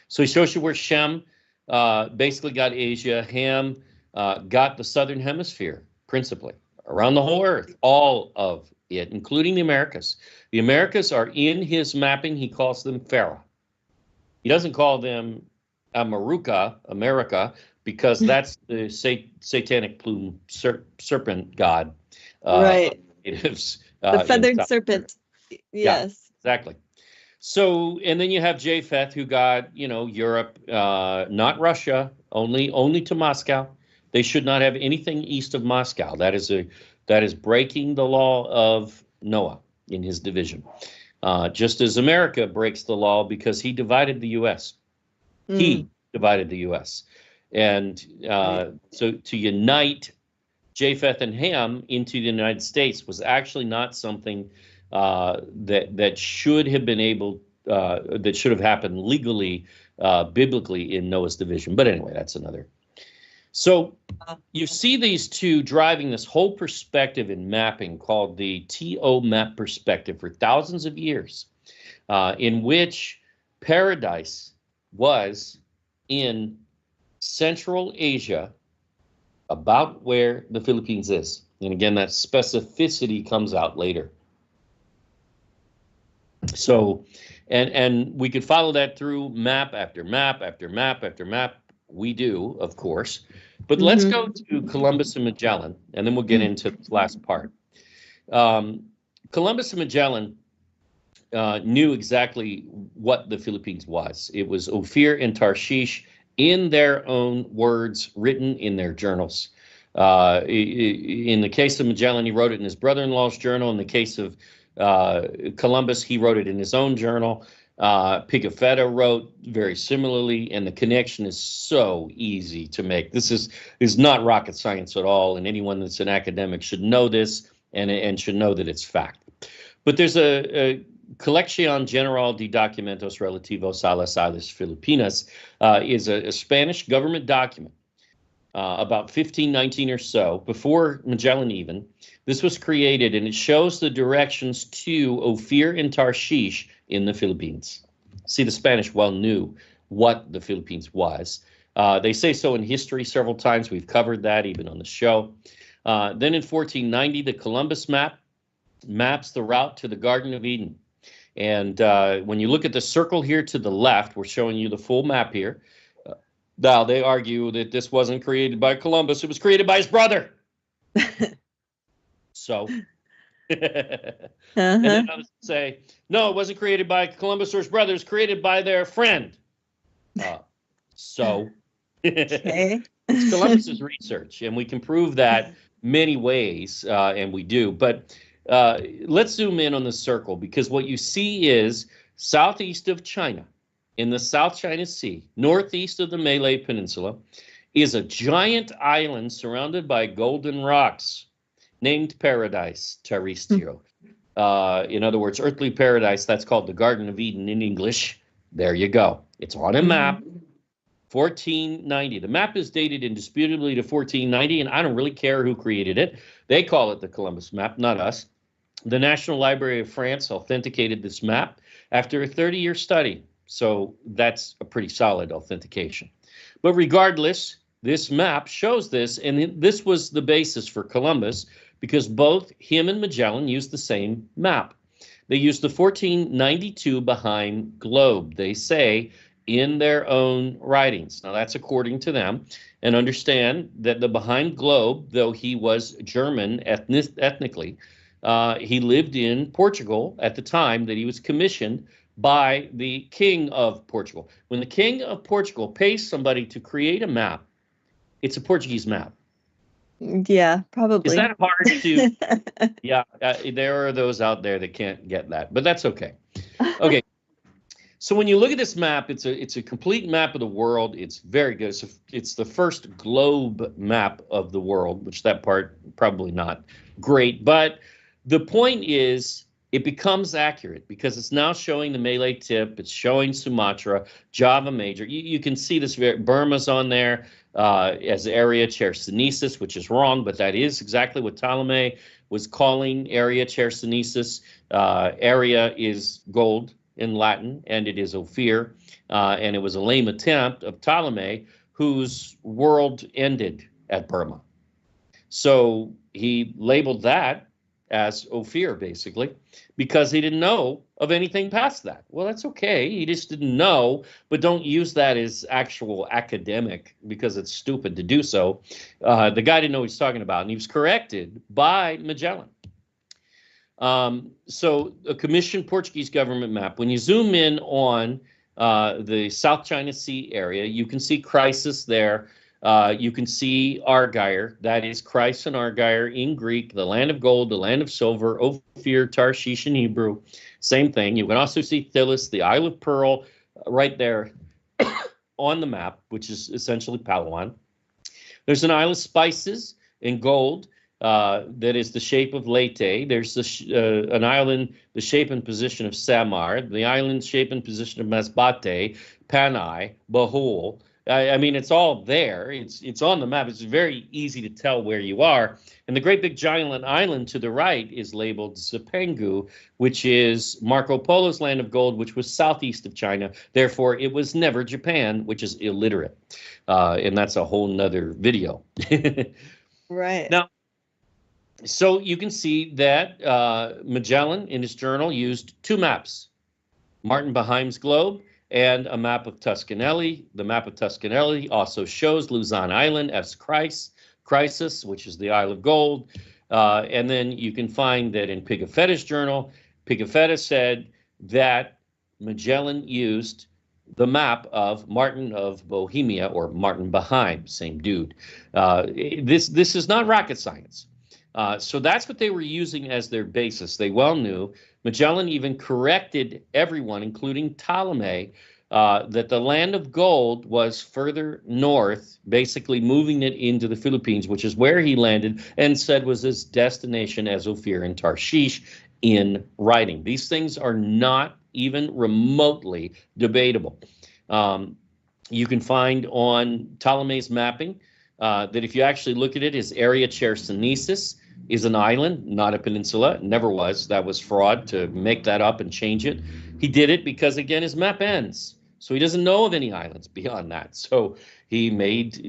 So he shows you where Shem basically got Asia. Ham got the southern hemisphere, principally. around the whole earth, all of it, including the Americas. The Americas are in his mapping. He calls them Pharaoh. He doesn't call them America, because that's the satanic plume serpent god.
Right.
Natives,
The feathered serpent. Yes.
Yeah, exactly. So, and then you have Japheth, who got, Europe, not Russia, only to Moscow. They should not have anything east of Moscow. That is breaking the law of Noah in his division. Just as America breaks the law because he divided the U.S. He divided the U.S. And so to unite Japheth and Ham into the United States was actually not something that should have been that should have happened legally, biblically in Noah's division. But anyway, that's another. So you see these two driving this whole perspective in mapping called the TO map perspective for thousands of years, in which paradise was in Central Asia, about where the Philippines is. And again, that specificity comes out later. So, and we could follow that through map after map after map after map. We do, of course. But let's go to Columbus and Magellan, and then we'll get into the last part. Columbus and Magellan knew exactly what the Philippines was. It was Ophir and Tarshish, in their own words, written in their journals. In the case of Magellan, he wrote it in his brother-in-law's journal. In the case of Columbus, he wrote it in his own journal. Pigafetta wrote very similarly, and the connection is so easy to make. This is not rocket science at all, and anyone that's an academic should know this and should know that it's fact. But there's a Colección General de Documentos Relativos a las Islas Filipinas, is a Spanish government document about 1519 or so, before Magellan even. This was created, and it shows the directions to Ophir and Tarshish in the Philippines. See, the Spanish well knew what the Philippines was. They say so in history several times. We've covered that even on the show. Then in 1490, the Columbus map maps the route to the Garden of Eden. And when you look at the circle here to the left, we're showing you the full map here. Now, they argue that this wasn't created by Columbus. It was created by his brother. So, and then others say, no, it wasn't created by Columbus or his brother. It was created by their friend.
Okay.
It's Columbus's research, and we can prove that many ways, and we do. But let's zoom in on the circle, because what you see is southeast of China, in the South China Sea, northeast of the Malay Peninsula, is a giant island surrounded by golden rocks named Paradise Terrestrial. In other words, earthly paradise. That's called the Garden of Eden in English. There you go. It's on a map. 1490. The map is dated indisputably to 1490, and I don't really care who created it. They call it the Columbus map, not us. The National Library of France authenticated this map after a 30-year study. So that's a pretty solid authentication. But regardless, this map shows this, and this was the basis for Columbus, because both him and Magellan used the same map. They used the 1492 Behind globe, they say, in their own writings. Now, that's according to them. And understand that the Behind globe, though he was German ethnically, he lived in Portugal at the time that he was commissioned by the King of Portugal. When the King of Portugal pays somebody to create a map, it's a Portuguese map.
Yeah, probably.
Is that hard to? Yeah, there are those out there that can't get that, but that's okay. Okay. So when you look at this map, it's a complete map of the world. It's very good. It's the first globe map of the world, which that part probably not great. But the point is, it becomes accurate because it's now showing the Malay tip. It's showing Sumatra, Java Major. You can see this. Burma's on there as area Chersonesus, which is wrong, but that is exactly what Ptolemy was calling area Chersonesus. Area is gold in Latin, and it is Ophir, and it was a lame attempt of Ptolemy, whose world ended at Burma. So he labeled that as Ophir, basically, because he didn't know of anything past that. Well, that's okay. He just didn't know, but don't use that as actual academic because it's stupid to do so. The guy didn't know what he's talking about, and he was corrected by Magellan. So a commissioned Portuguese government map, when you zoom in on the South China Sea area, you can see Chrysis there. You can see Argyre, that is Christ and Argyre in Greek, the land of gold, the land of silver, Ophir, Tarshish in Hebrew, same thing. You can also see Thilis, the Isle of Pearl, right there on the map, which is essentially Palawan. There's an Isle of Spices in gold that is the shape of Leyte. There's an island, the shape and position of Samar, the island shape and position of Masbate, Panay, Bohol. I mean, it's all there. It's on the map. It's very easy to tell where you are. And the great big giant island to the right is labeled Zipangu, which is Marco Polo's land of gold, which was southeast of China. Therefore, it was never Japan, which is illiterate. And that's a whole nother video.
Right.
Now, so you can see that Magellan in his journal used two maps, Martin Beheim's globe and a map of Tuscanelli. The map of Tuscanelli also shows Luzon Island as Chrysis, which is the Isle of Gold. And then you can find that in Pigafetta's journal, Pigafetta said that Magellan used the map of Martin of Bohemia, or Martin Beheim, same dude. This is not rocket science. So that's what they were using as their basis. They well knew. Magellan even corrected everyone, including Ptolemy, that the land of gold was further north, basically moving it into the Philippines, which is where he landed, and said was his destination as Ophir and Tarshish in writing. These things are not even remotely debatable. You can find on Ptolemy's mapping that if you actually look at it, his area Chersonesus is an island, not a peninsula. It never was. That was fraud to make that up and change it. He did it because, again, his map ends. So he doesn't know of any islands beyond that. So he made,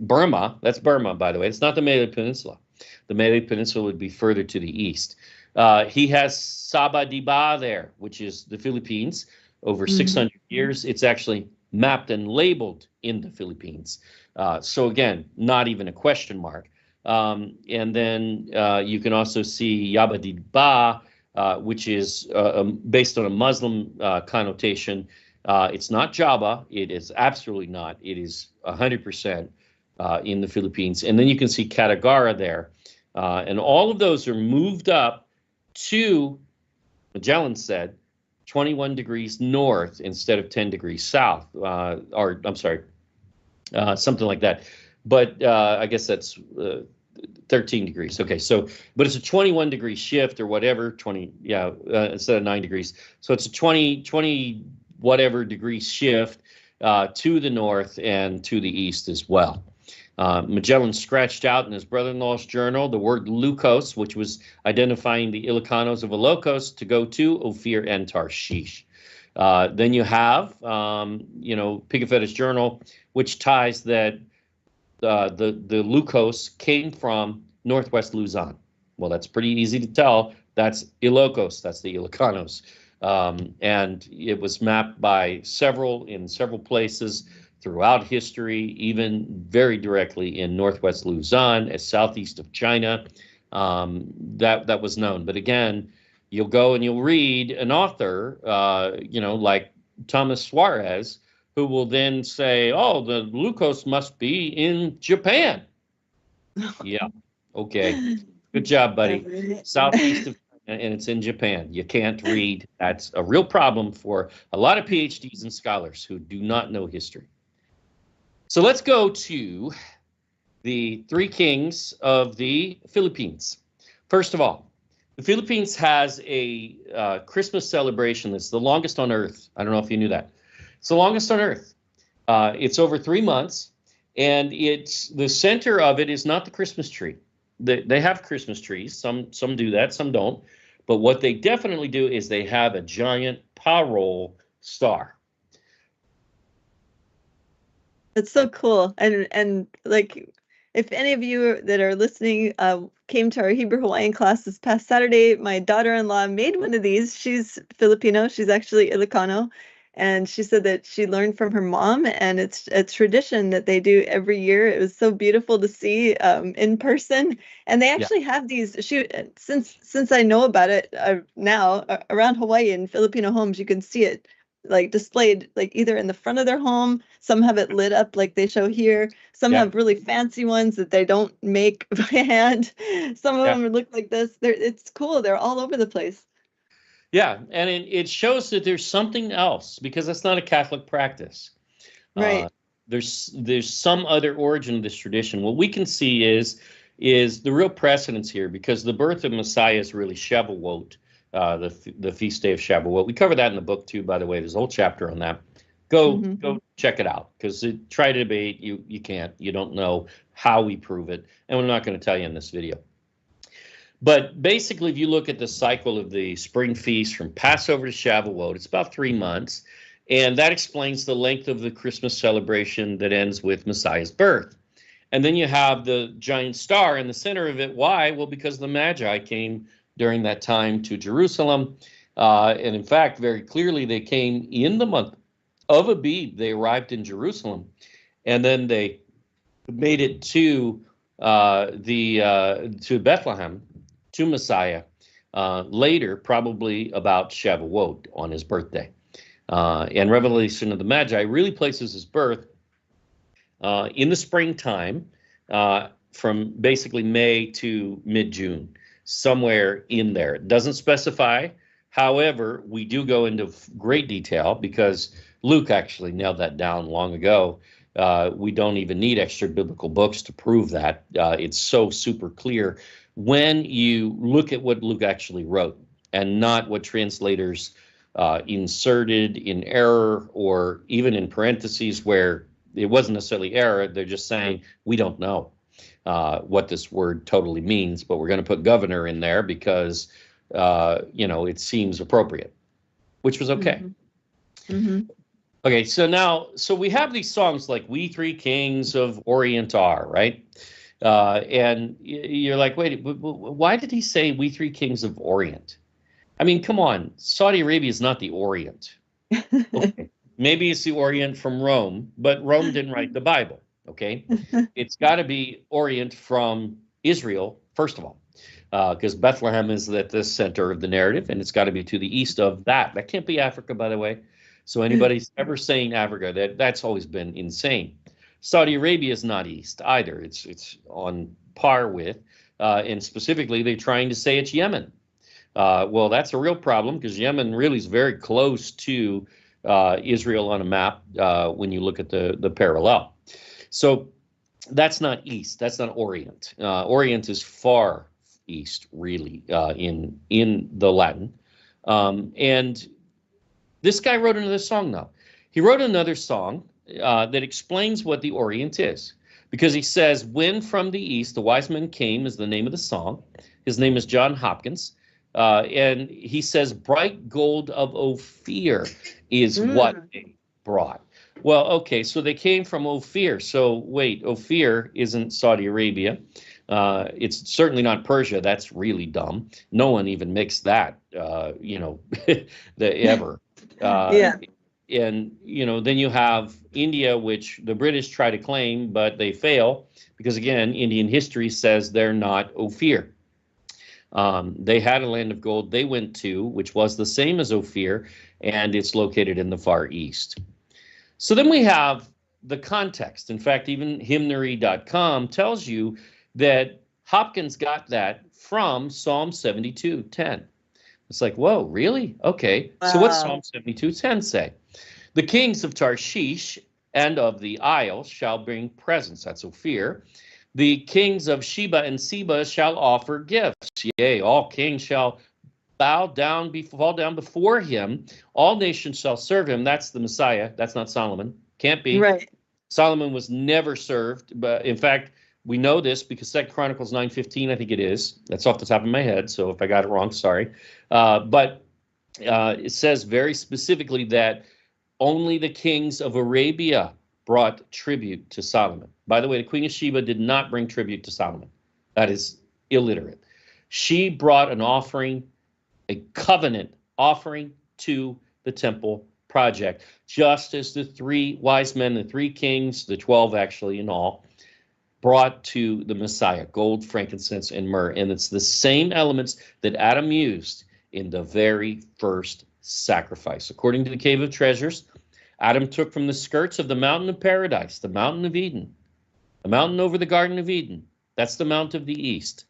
Burma. That's Burma, by the way. It's not the Malay Peninsula. The Malay Peninsula would be further to the east. He has Saba de Ba there, which is the Philippines. Over 600 years, it's actually mapped and labeled in the Philippines. So again, not even a question mark. And then you can also see Yaba de Ba, which is based on a Muslim connotation. It's not Java. It is absolutely not. It is 100% in the Philippines. And then you can see Katagara there. And all of those are moved up to, Magellan said, 21 degrees north instead of 10 degrees south, or I'm sorry, something like that. But I guess that's 13 degrees. Okay, so, but it's a 21 degree shift or whatever, 20, instead of 9 degrees. So it's a 20 whatever degree shift to the north and to the east as well. Magellan scratched out in his brother-in-law's journal the word Leucos, which was identifying the Ilocanos of Ilocos to go to Ophir and Tarshish. Then you have, Pigafetta's journal, which ties that the Leucos came from northwest Luzon. Well, that's pretty easy to tell. That's Ilocos. That's the Ilocanos. And it was mapped by in several places throughout history, even very directly in northwest Luzon, as southeast of China. That was known. But again, you'll go and you'll read an author, like Thomas Suarez, who will then say, oh, the Leucos must be in Japan. Yeah, okay. Good job, buddy. Southeast of China, and it's in Japan. You can't read. That's a real problem for a lot of PhDs and scholars who do not know history. So let's go to the three kings of the Philippines. First of all, the Philippines has a Christmas celebration that's the longest on Earth. I don't know if you knew that. It's the longest on Earth. It's over 3 months, and it's the center of it is not the Christmas tree. They have Christmas trees. Some do that, some don't. But what they definitely do is they have a giant parole star.
It's so cool. And like if any of you that are listening came to our Hebrew Hawaiian class this past Saturday, my daughter-in-law made one of these. She's Filipino. She's actually Ilocano. And she said that she learned from her mom, and it's a tradition that they do every year. It was so beautiful to see in person. And they actually have these, since I know about it now, around Hawaii in Filipino homes, you can see it like displayed like either in the front of their home. Some have it lit up like they show here. Some have really fancy ones that they don't make by hand. Some of them look like this. It's cool. They're all over the place.
Yeah, and it shows that there's something else, because that's not a Catholic practice.
Right.
There's some other origin of this tradition. What we can see is the real precedence here, because the birth of Messiah is really Shavuot, the feast day of Shavuot. We cover that in the book too, by the way. There's a whole chapter on that. Go check it out, because try to debate, you can't. You don't know how we prove it, and we're not going to tell you in this video. But basically, if you look at the cycle of the spring feast from Passover to Shavuot, it's about 3 months. And that explains the length of the Christmas celebration that ends with Messiah's birth. And then you have the giant star in the center of it. Why? Well, because the Magi came during that time to Jerusalem. And in fact, very clearly, they came in the month of Abib. They arrived in Jerusalem. And then they made it to Bethlehem, to Messiah, later, probably about Shavuot, on his birthday. And Revelation of the Magi really places his birth in the springtime, from basically May to mid-June, somewhere in there. It doesn't specify. However, we do go into great detail, because Luke actually nailed that down long ago. We don't even need extra biblical books to prove that. It's so super clear when you look at what Luke actually wrote, and not what translators inserted in error, or even in parentheses where it wasn't necessarily error. They're just saying, we don't know what this word totally means, but we're going to put governor in there because, it seems appropriate, which was okay. Okay, so we have these songs like "We Three Kings of Orient Are," right? And you're like, wait, why did he say "We Three Kings of Orient"? I mean, come on, Saudi Arabia is not the Orient. Okay. Maybe it's the Orient from Rome, but Rome didn't write the Bible, okay? It's got to be Orient from Israel, first of all, because Bethlehem is at the center of the narrative, and it's got to be to the east of that. That can't be Africa, by the way. So anybody's ever saying Africa, that's always been insane. Saudi Arabia is not east either. It's on par with, and specifically, they're trying to say it's Yemen. Well, that's a real problem, because Yemen really is very close to Israel on a map when you look at the parallel. So that's not east. That's not Orient. Orient is far east, really, in the Latin. And this guy wrote another song, though. He wrote another song that explains what the Orient is, because he says, "When from the east the wise men came" is the name of the song. His name is John Hopkins. And he says, "Bright gold of Ophir is what they brought." Well, okay, so they came from Ophir. So wait, Ophir isn't Saudi Arabia. It's certainly not Persia. That's really dumb. No one even mixed that, ever.
Yeah.
And, then you have India, which the British try to claim, but they fail because, again, Indian history says they're not Ophir. They had a land of gold they went to, which was the same as Ophir, and it's located in the Far East. So then we have the context. In fact, even hymnary.com tells you that Hopkins got that from Psalm 72:10. It's like, whoa, really? Okay. Wow. So what's Psalm 72:10 say? "The kings of Tarshish and of the isles shall bring presents." That's Ophir. "The kings of Sheba and Seba shall offer gifts. Yea, all kings shall fall down before him. All nations shall serve him." That's the Messiah. That's not Solomon. Can't be.
Right.
Solomon was never served. But in fact, we know this because 2 Chronicles 9:15, I think it is. That's off the top of my head. So if I got it wrong, sorry. But it says very specifically that only the kings of Arabia brought tribute to Solomon. By the way, the Queen of Sheba did not bring tribute to Solomon. That is illiterate. She brought an offering, a covenant offering to the temple project, just as the 3 wise men, the 3 kings, the 12 actually in all, brought to the Messiah, gold, frankincense, and myrrh. And it's the same elements that Adam used in the very first sacrifice. According to the Cave of Treasures, Adam took from the skirts of the mountain of paradise, the mountain of Eden, the mountain over the Garden of Eden. That's the Mount of the East.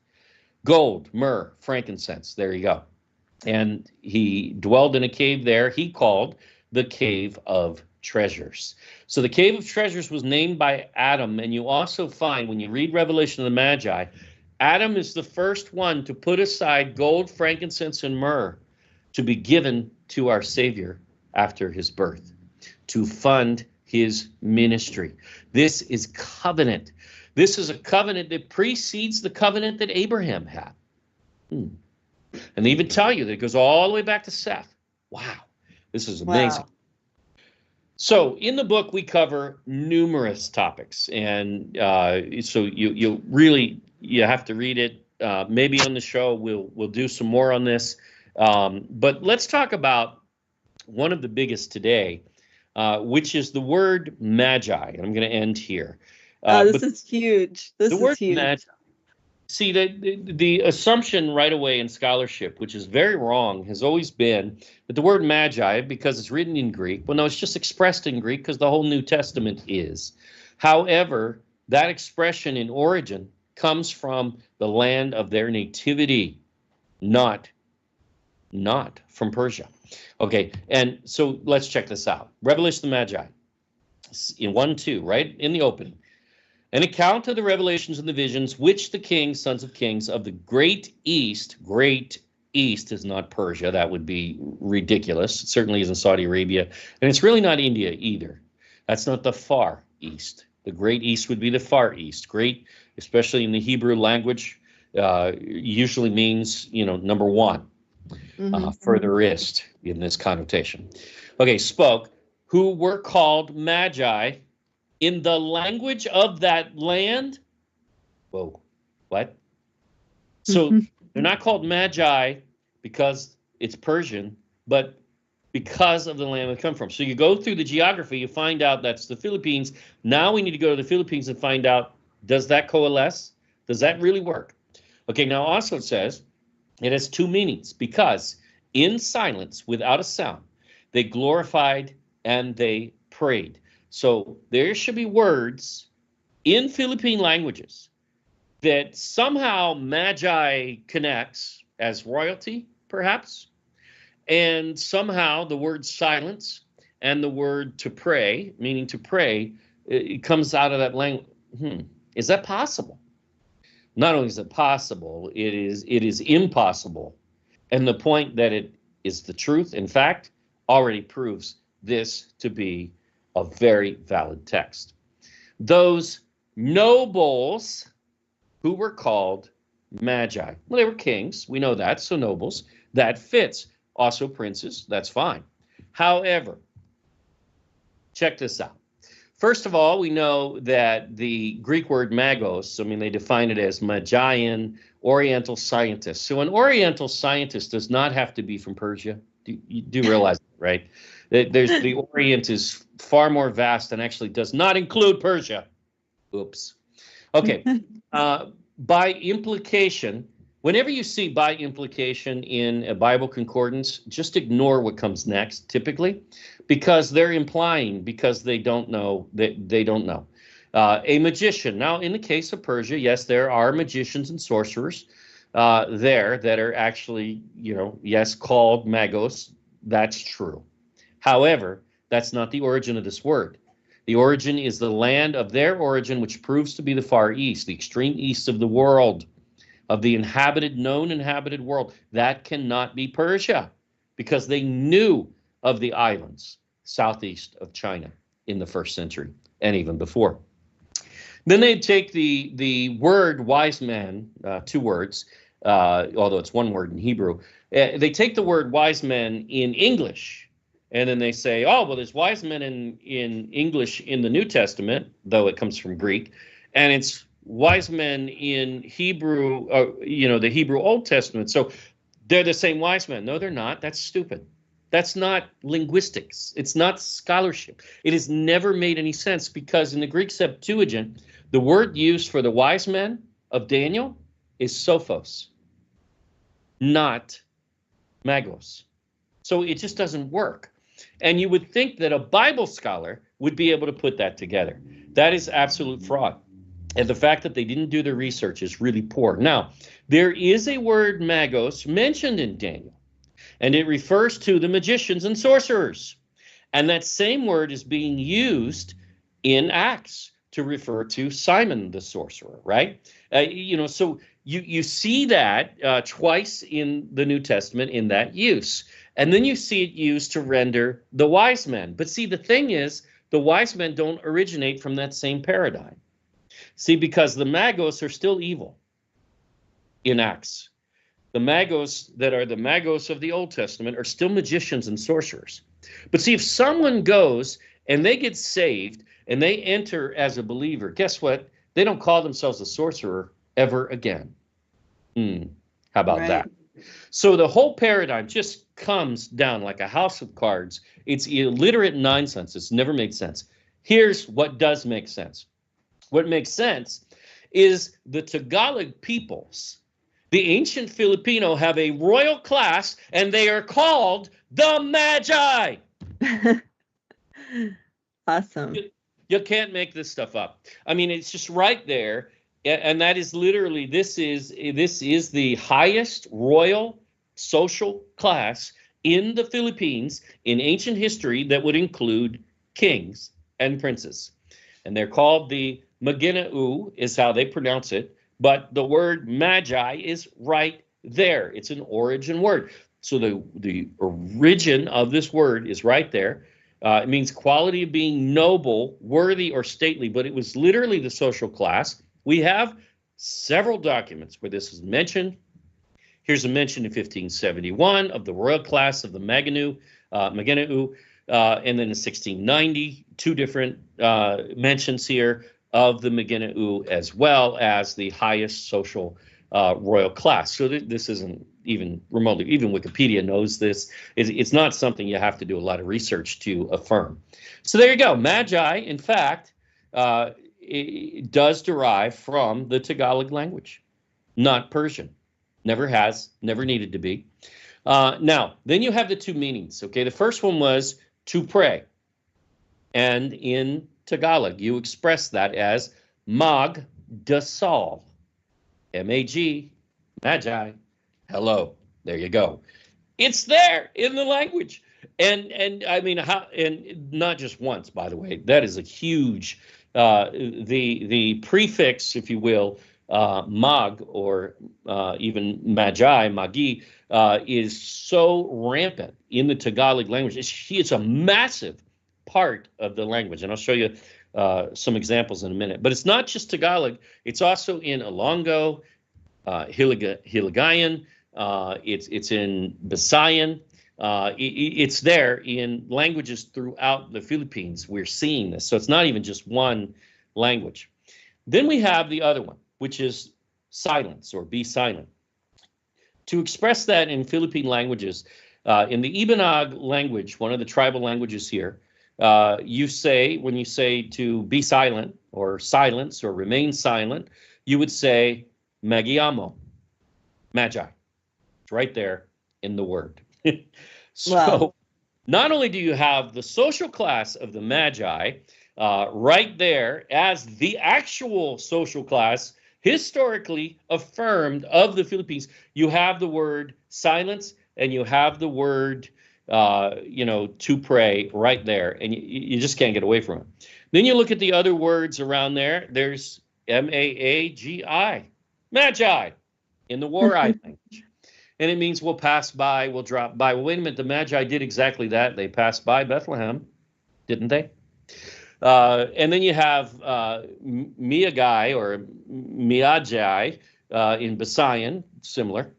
Gold, myrrh, frankincense. There you go. And he dwelled in a cave there he called the Cave of Treasures. So the Cave of Treasures was named by Adam, and you also find, when you read Revelation of the Magi, Adam is the first one to put aside gold, frankincense, and myrrh to be given to our Savior after his birth, to fund his ministry. This is covenant. This is a covenant that precedes the covenant that Abraham had. And they even tell you that it goes all the way back to Seth. Wow, this is amazing. Wow. So in the book, we cover numerous topics. And so you really have to read it. Maybe on the show, we'll do some more on this. But let's talk about one of the biggest today, which is the word Magi. And I'm going to end here.
This is huge. This
is
word huge.
Magi. See, the assumption right away in scholarship, which is very wrong, has always been that the word Magi, because it's written in Greek, well, no, it's just expressed in Greek because the whole New Testament is. However, that expression in origin comes from the land of their nativity, not from Persia. Okay, and so let's check this out. Revelation of the Magi, in 1:2, right in the opening. An account of the revelations and the visions which the kings, sons of kings of the great east is not Persia. That would be ridiculous. It certainly isn't Saudi Arabia. And it's really not India either. That's not the far east. The great east would be the far east. Great, especially in the Hebrew language, usually means, number one, furthest in this connotation. Okay, spoke, who were called Magi in the language of that land. Whoa, what? So they're not called Magi because it's Persian, but because of the land they come from. So you go through the geography, you find out that's the Philippines. Now we need to go to the Philippines and find out, does that coalesce? Does that really work? Okay, now also it says it has 2 meanings, because in silence, without a sound, they glorified and they prayed. So there should be words in Philippine languages that somehow Magi connects as royalty, perhaps, and somehow the word silence and the word to pray, meaning to pray, it comes out of that language. Is that possible? Not only is it possible, it is impossible. And the point that it is the truth, in fact, already proves this to be a very valid text. Those nobles who were called Magi. Well, they were kings. We know that. So nobles. That fits. Also princes. That's fine. However, check this out. First of all, we know that the Greek word magos, they define it as Magian, Oriental scientist. So an Oriental scientist does not have to be from Persia. You do realize that, right? The Orient is far more vast and actually does not include Persia. Oops. Okay. By implication, whenever you see by implication in a Bible concordance, just ignore what comes next, typically, because they're implying, because they don't know, that they don't know. A magician. Now, in the case of Persia, yes, there are magicians and sorcerers there that are actually, yes, called magos. That's true. However, that's not the origin of this word. The origin is the land of their origin, which proves to be the Far East, the extreme east of the world, of the known inhabited world. That cannot be Persia, because they knew of the islands southeast of China in the 1st century and even before. Then they'd take the word wise men, 2 words, although it's 1 word in Hebrew. They take the word wise men in English, And then they say, oh, well, there's wise men in English in the New Testament, though it comes from Greek, and it's wise men in Hebrew, the Hebrew Old Testament. So they're the same wise men. No, they're not. That's stupid. That's not linguistics. It's not scholarship. It has never made any sense, because in the Greek Septuagint, the word used for the wise men of Daniel is sophos, not magos. So it just doesn't work. And you would think that a Bible scholar would be able to put that together. That is absolute fraud. And the fact that they didn't do their research is really poor. Now, there is a word magos mentioned in Daniel, and it refers to the magicians and sorcerers. And that same word is being used in Acts to refer to Simon the sorcerer, right? So you see that twice in the New Testament in that use. And then you see it used to render the wise men. But see, the thing is, the wise men don't originate from that same paradigm. See, because the magos are still evil in Acts. The magos that are the magos of the Old Testament are still magicians and sorcerers. But see, if someone goes and they get saved and they enter as a believer, guess what? They don't call themselves a sorcerer ever again. How about that? So the whole paradigm just comes down like a house of cards. It's illiterate nonsense. It's never made sense. Here's what does make sense. What makes sense is the Tagalog peoples, the ancient Filipino, have a royal class, and they are called the Magi.
Awesome.
You can't make this stuff up. I mean, it's just right there. And that is literally, this is the highest royal social class in the Philippines in ancient history that would include kings and princes. And they're called the Maginoo, is how they pronounce it. But the word Magi is right there. It's an origin word. So the origin of this word is right there. It means quality of being noble, worthy, or stately. But it was literally the social class. We have several documents where this is mentioned. Here's a mention in 1571 of the royal class of the Maginoo, and then in 1690, two different mentions here of the Maginoo, as well as the highest social royal class. So this isn't even remotely, even Wikipedia knows this. It's not something you have to do a lot of research to affirm. So there you go. Magi, in fact, it does derive from the Tagalog language, not Persian. Never has, never needed to be. Now, then you have the two meanings, okay? The first one was to pray. And in Tagalog, you express that as magdasal. M-A-G, Magi, hello. There you go. It's there in the language. And I mean, and not just once, by the way. That is a huge, the prefix, if you will, mag, or even Magi, Magi, is so rampant in the Tagalog language. It's a massive part of the language, and I'll show you some examples in a minute. But it's not just Tagalog. It's also in Ilonggo, Hiligaynon. It's in Visayan. It's there in languages throughout the Philippines. We're seeing this. So it's not even just one language. Then we have the other one, which is silence, or be silent. To express that in Philippine languages, in the Ibanag language, one of the tribal languages here, you say, when you say to be silent, or silence, or remain silent, you would say Magiamo, Magi. It's right there in the word. So wow. Not only do you have the social class of the Magi right there as the actual social class historically affirmed of the Philippines, you have the word silence, and you have the word to pray right there, and you just can't get away from it. Then you look at the other words around there. There's M-A-A-G-I, Magi, in the Warite language. And it means we'll pass by, we'll drop by. Well, wait a minute, the Magi did exactly that. They passed by Bethlehem, didn't they? And then you have Magi, or Magi in Visayan, similar.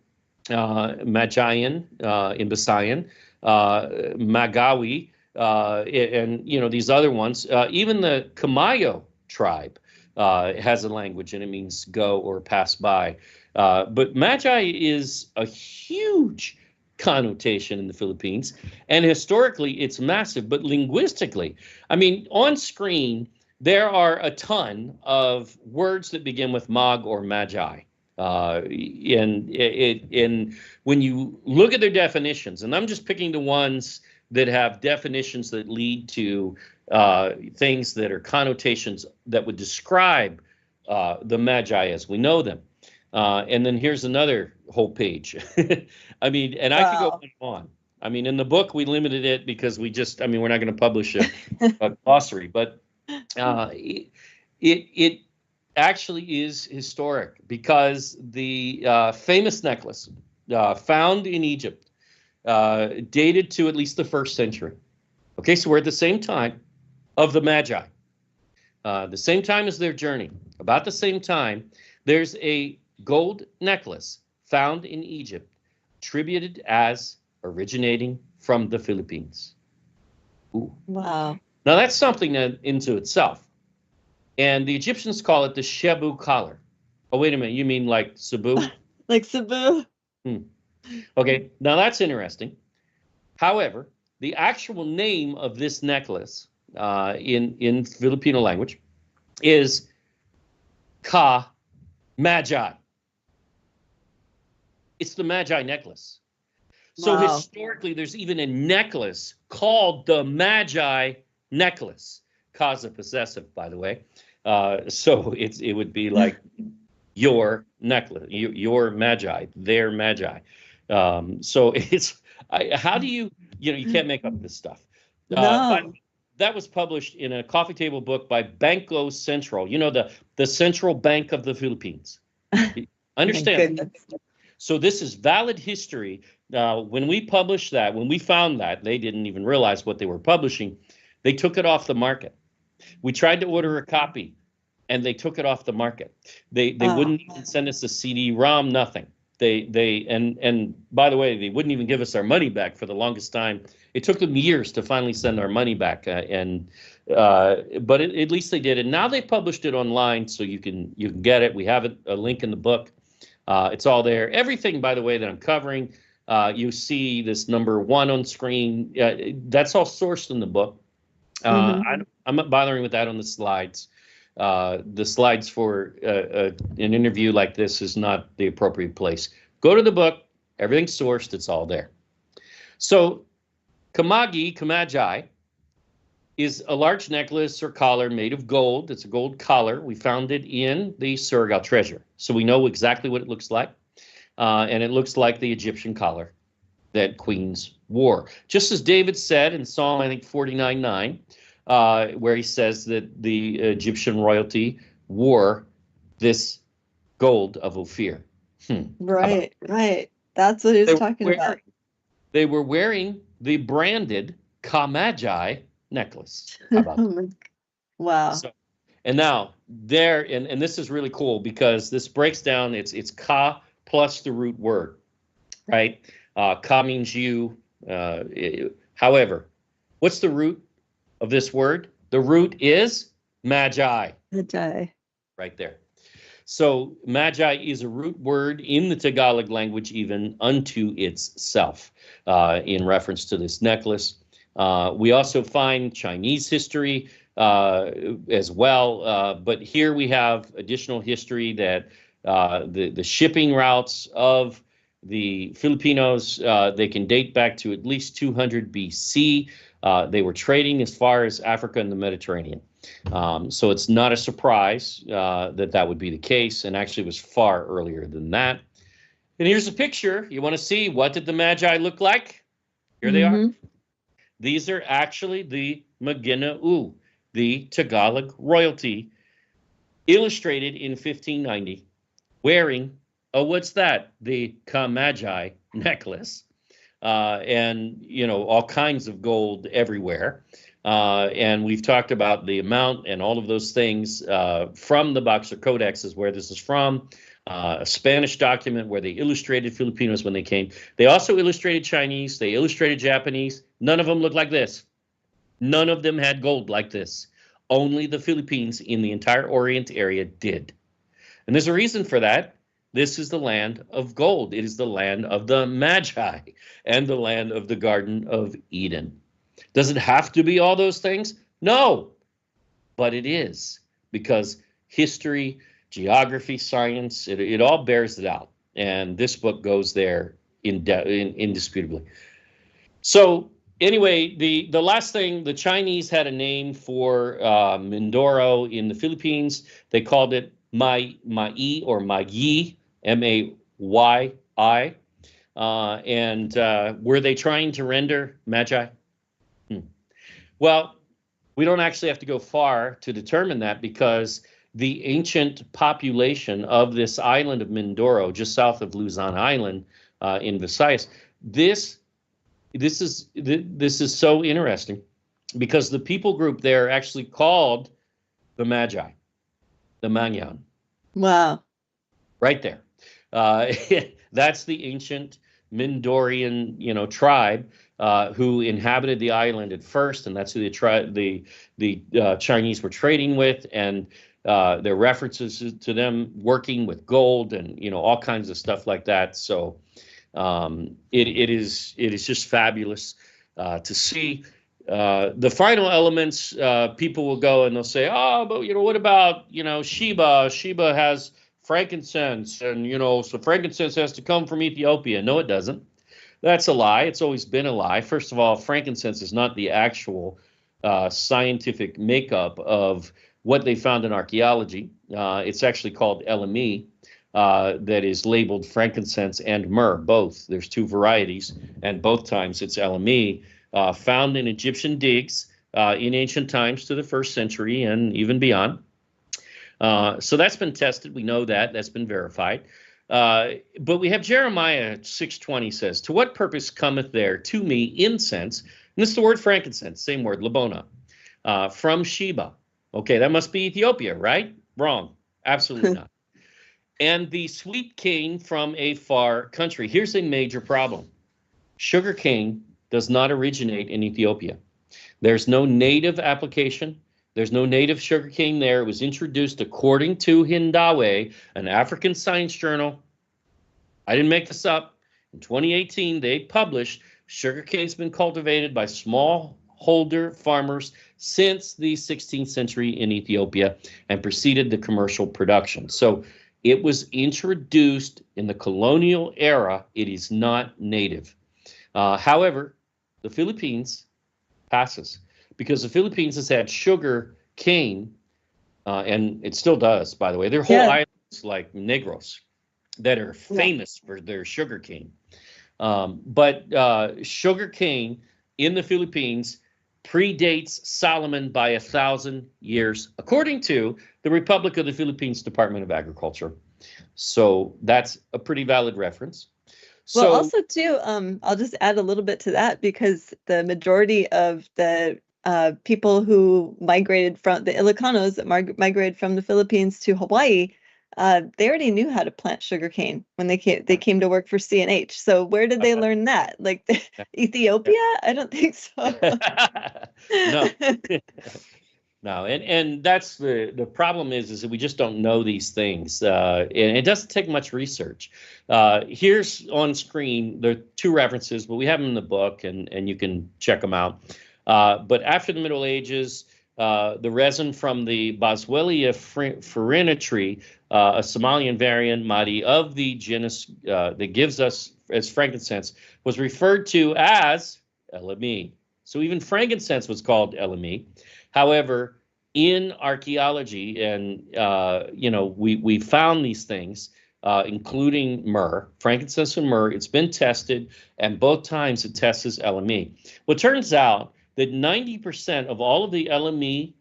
Magian in Visayan. Magawi, and these other ones. Even the Kamayo tribe has a language, and it means go or pass by. But Magi is a huge connotation in the Philippines, and historically it's massive. But linguistically, I mean, on screen there are a ton of words that begin with mag or magi. And when you look at their definitions, and I'm just picking the ones that have definitions that lead to things that are connotations that would describe the Magi as we know them. And then here's another whole page. I mean, and I could go on. I mean, in the book, we limited it because we're not going to publish a glossary, but it actually is historic because the famous necklace found in Egypt dated to at least the 1st century. Okay, so we're at the same time of the Magi, the same time as their journey. About the same time, there's a gold necklace found in Egypt, attributed as originating from the Philippines. Ooh.
Wow.
Now that's something into itself. And the Egyptians call it the Shebu collar. Oh, wait a minute. You mean like Cebu?
Like Cebu?
Okay, now that's interesting. However, the actual name of this necklace in Filipino language is Ka Magi. It's the Magi necklace. So historically, there's even a necklace called the Magi necklace. Ka's a possessive, by the way. So it would be like your necklace, your Magi, their Magi. So it's how do you can't make up this stuff.
No.
That was published in a coffee table book by Banco Central. The central bank of the Philippines. Understand? So this is valid history. When we published that, when we found that, they didn't even realize what they were publishing. They took it off the market. We tried to order a copy, and they took it off the market. They wouldn't even send us a CD-ROM, nothing. And by the way, they wouldn't even give us our money back for the longest time. It took them years to finally send our money back, but at least they did. And now they published it online, so you can get it. We have a link in the book. It's all there. Everything, by the way, that I'm covering, you see this number 1 on screen. That's all sourced in the book. I'm not bothering with that on the slides. The slides for an interview like this is not the appropriate place. Go to the book. Everything's sourced. It's all there. So Kamagi is a large necklace or collar made of gold. It's a gold collar. We found it in the Surigao treasure. So we know exactly what it looks like. And it looks like the Egyptian collar that queens wore. Just as David said in Psalm, I think 49:9, where he says that the Egyptian royalty wore this gold of Ophir.
Right. That's what he was talking about.
They were wearing the branded Ka Magi necklace. How about that?
Wow.
So, and now there, and this is really cool because this breaks down, it's Ka plus the root word, right? Ka means you. However, what's the root of this word? The root is Magi.
Magi.
Right there. So Magi is a root word in the Tagalog language, even unto itself, in reference to this necklace. We also find Chinese history as well, but here we have additional history that the shipping routes of the Filipinos, they can date back to at least 200 BC. They were trading as far as Africa and the Mediterranean. So it's not a surprise that would be the case, and actually was far earlier than that. And here's a picture. You want to see what did the Magi look like? Here they are. These are actually the Maginoo, the Tagalog royalty, illustrated in 1590, wearing, what's that? The Ka Magi necklace. And, all kinds of gold everywhere. And we've talked about the amount and all of those things from the Boxer Codex is where this is from. a Spanish document where they illustrated Filipinos when they came. They also illustrated Chinese. They illustrated Japanese. None of them looked like this. None of them had gold like this. Only the Philippines in the entire Orient area did. And there's a reason for that. This is the land of gold. It is the land of the Magi and the land of the Garden of Eden. Does it have to be all those things? No, but it is, because history, geography, science, it all bears it out. And this book goes there indisputably. So anyway, the last thing, the Chinese had a name for Mindoro in the Philippines. They called it Magi or Magi, M-A-Y-I. And were they trying to render Magi? Well, we don't actually have to go far to determine that, because the ancient population of this island of Mindoro, just south of Luzon Island in Visayas, this is so interesting, because the people group there actually called the Magi, the Mangyan.
Wow.
Right there. That's the ancient Mindorian, tribe who inhabited the island at first, and that's who the Chinese were trading with, and there are references to them working with gold and all kinds of stuff like that. So it is just fabulous to see. The final elements, people will go and they'll say, oh, but what about Sheba? Sheba has frankincense, and so frankincense has to come from Ethiopia. No, it doesn't. That's a lie. It's always been a lie. First of all, frankincense is not the actual scientific makeup of what they found in archaeology. It's actually called LME, that is labeled frankincense and myrrh, both. There's two varieties, and both times it's LME, found in Egyptian digs in ancient times to the 1st century and even beyond. So that's been tested. We know that. That's been verified. But we have Jeremiah 6:20 says, to what purpose cometh there to me incense? And this is the word frankincense, same word, labona, from Sheba. Okay, that must be Ethiopia, right? Wrong. Absolutely not. And the sweet cane from a far country. Here's a major problem. Sugar cane does not originate in Ethiopia. There's no native application. There's no native sugar cane there. It was introduced according to Hindawe, an African science journal. I didn't make this up. In 2018, they published sugarcane's been cultivated by smallholder farmers since the 16th century in Ethiopia and preceded the commercial production. So it was introduced in the colonial era. It is not native. However, the Philippines passes, because the Philippines has had sugar cane, and it still does, by the way. There are whole islands like Negros that are famous for their sugar cane. But sugar cane in the Philippines predates Solomon by 1,000 years, according to the Republic of the Philippines Department of Agriculture. So that's a pretty valid reference.
Well, also too, I'll just add a little bit to that, because the majority of the people who migrated from the Ilocanos that migrated from the Philippines to Hawaii, they already knew how to plant sugarcane when they came to work for C&H. So where did they learn that? Like Ethiopia? I don't think so.
No. No, and that's the problem is that we just don't know these things, and it doesn't take much research. Here's on screen, there are two references, but we have them in the book, and you can check them out. But after the Middle Ages, the resin from the Boswellia farina tree, a Somalian variant, Madi, of the genus that gives us as frankincense, was referred to as LME. So even frankincense was called LME. However, in archaeology, and we found these things, including myrrh, frankincense and myrrh. It's been tested, and both times it tests as LME. Well, it turns out that 90% of all of the LME,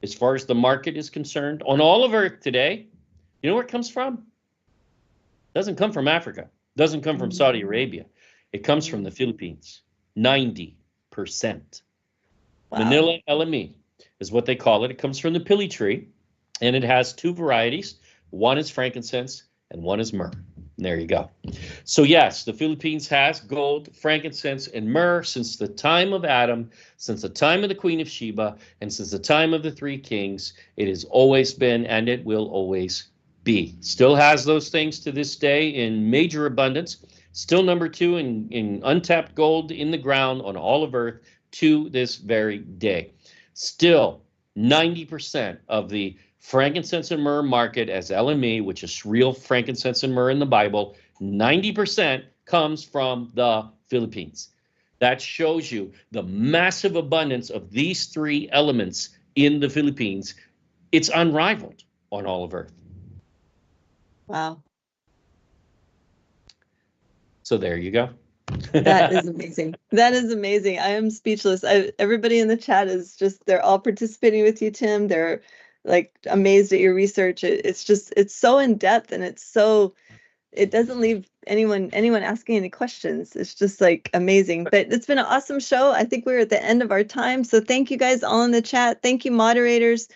as far as the market is concerned, on all of Earth today, you know where it comes from? It doesn't come from Africa. It doesn't come from Saudi Arabia. It comes from the Philippines. 90%. Wow. Vanilla LME is what they call it. It comes from the pili tree, and it has two varieties. One is frankincense, and one is myrrh. There you go. So yes, the Philippines has gold, frankincense, and myrrh since the time of Adam, since the time of the Queen of Sheba, and since the time of the three kings. It has always been, and it will always be. Still has those things to this day in major abundance. Still number 2 in untapped gold in the ground on all of Earth to this very day. Still 90% of the frankincense and myrrh market as LME, which is real frankincense and myrrh in the Bible, 90% comes from the Philippines. That shows you the massive abundance of these 3 elements in the Philippines. It's unrivaled on all of Earth.
Wow.
So there you go.
That is amazing. That is amazing. I am speechless. Everybody in the chat is just, they're all participating with you, Tim. They're like amazed at your research. It's so in depth, and it doesn't leave anyone asking any questions. It's just like amazing. But it's been an awesome show. I think we're at the end of our time. So thank you guys all in the chat. Thank you, moderators.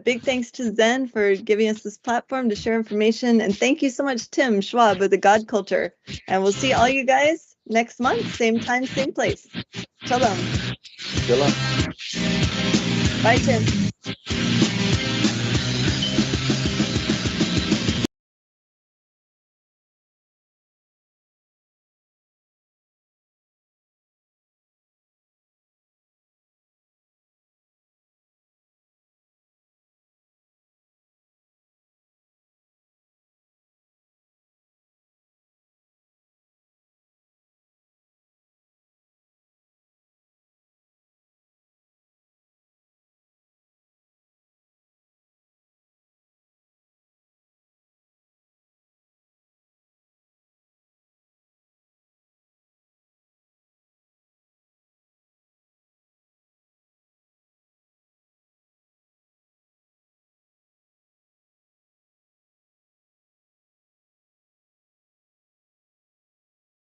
Big thanks to Zen for giving us this platform to share information. And thank you so much, Tim Schwab of the God Culture. And we'll see all you guys next month, same time, same place. Shalom.
Shalom.
Bye, Tim.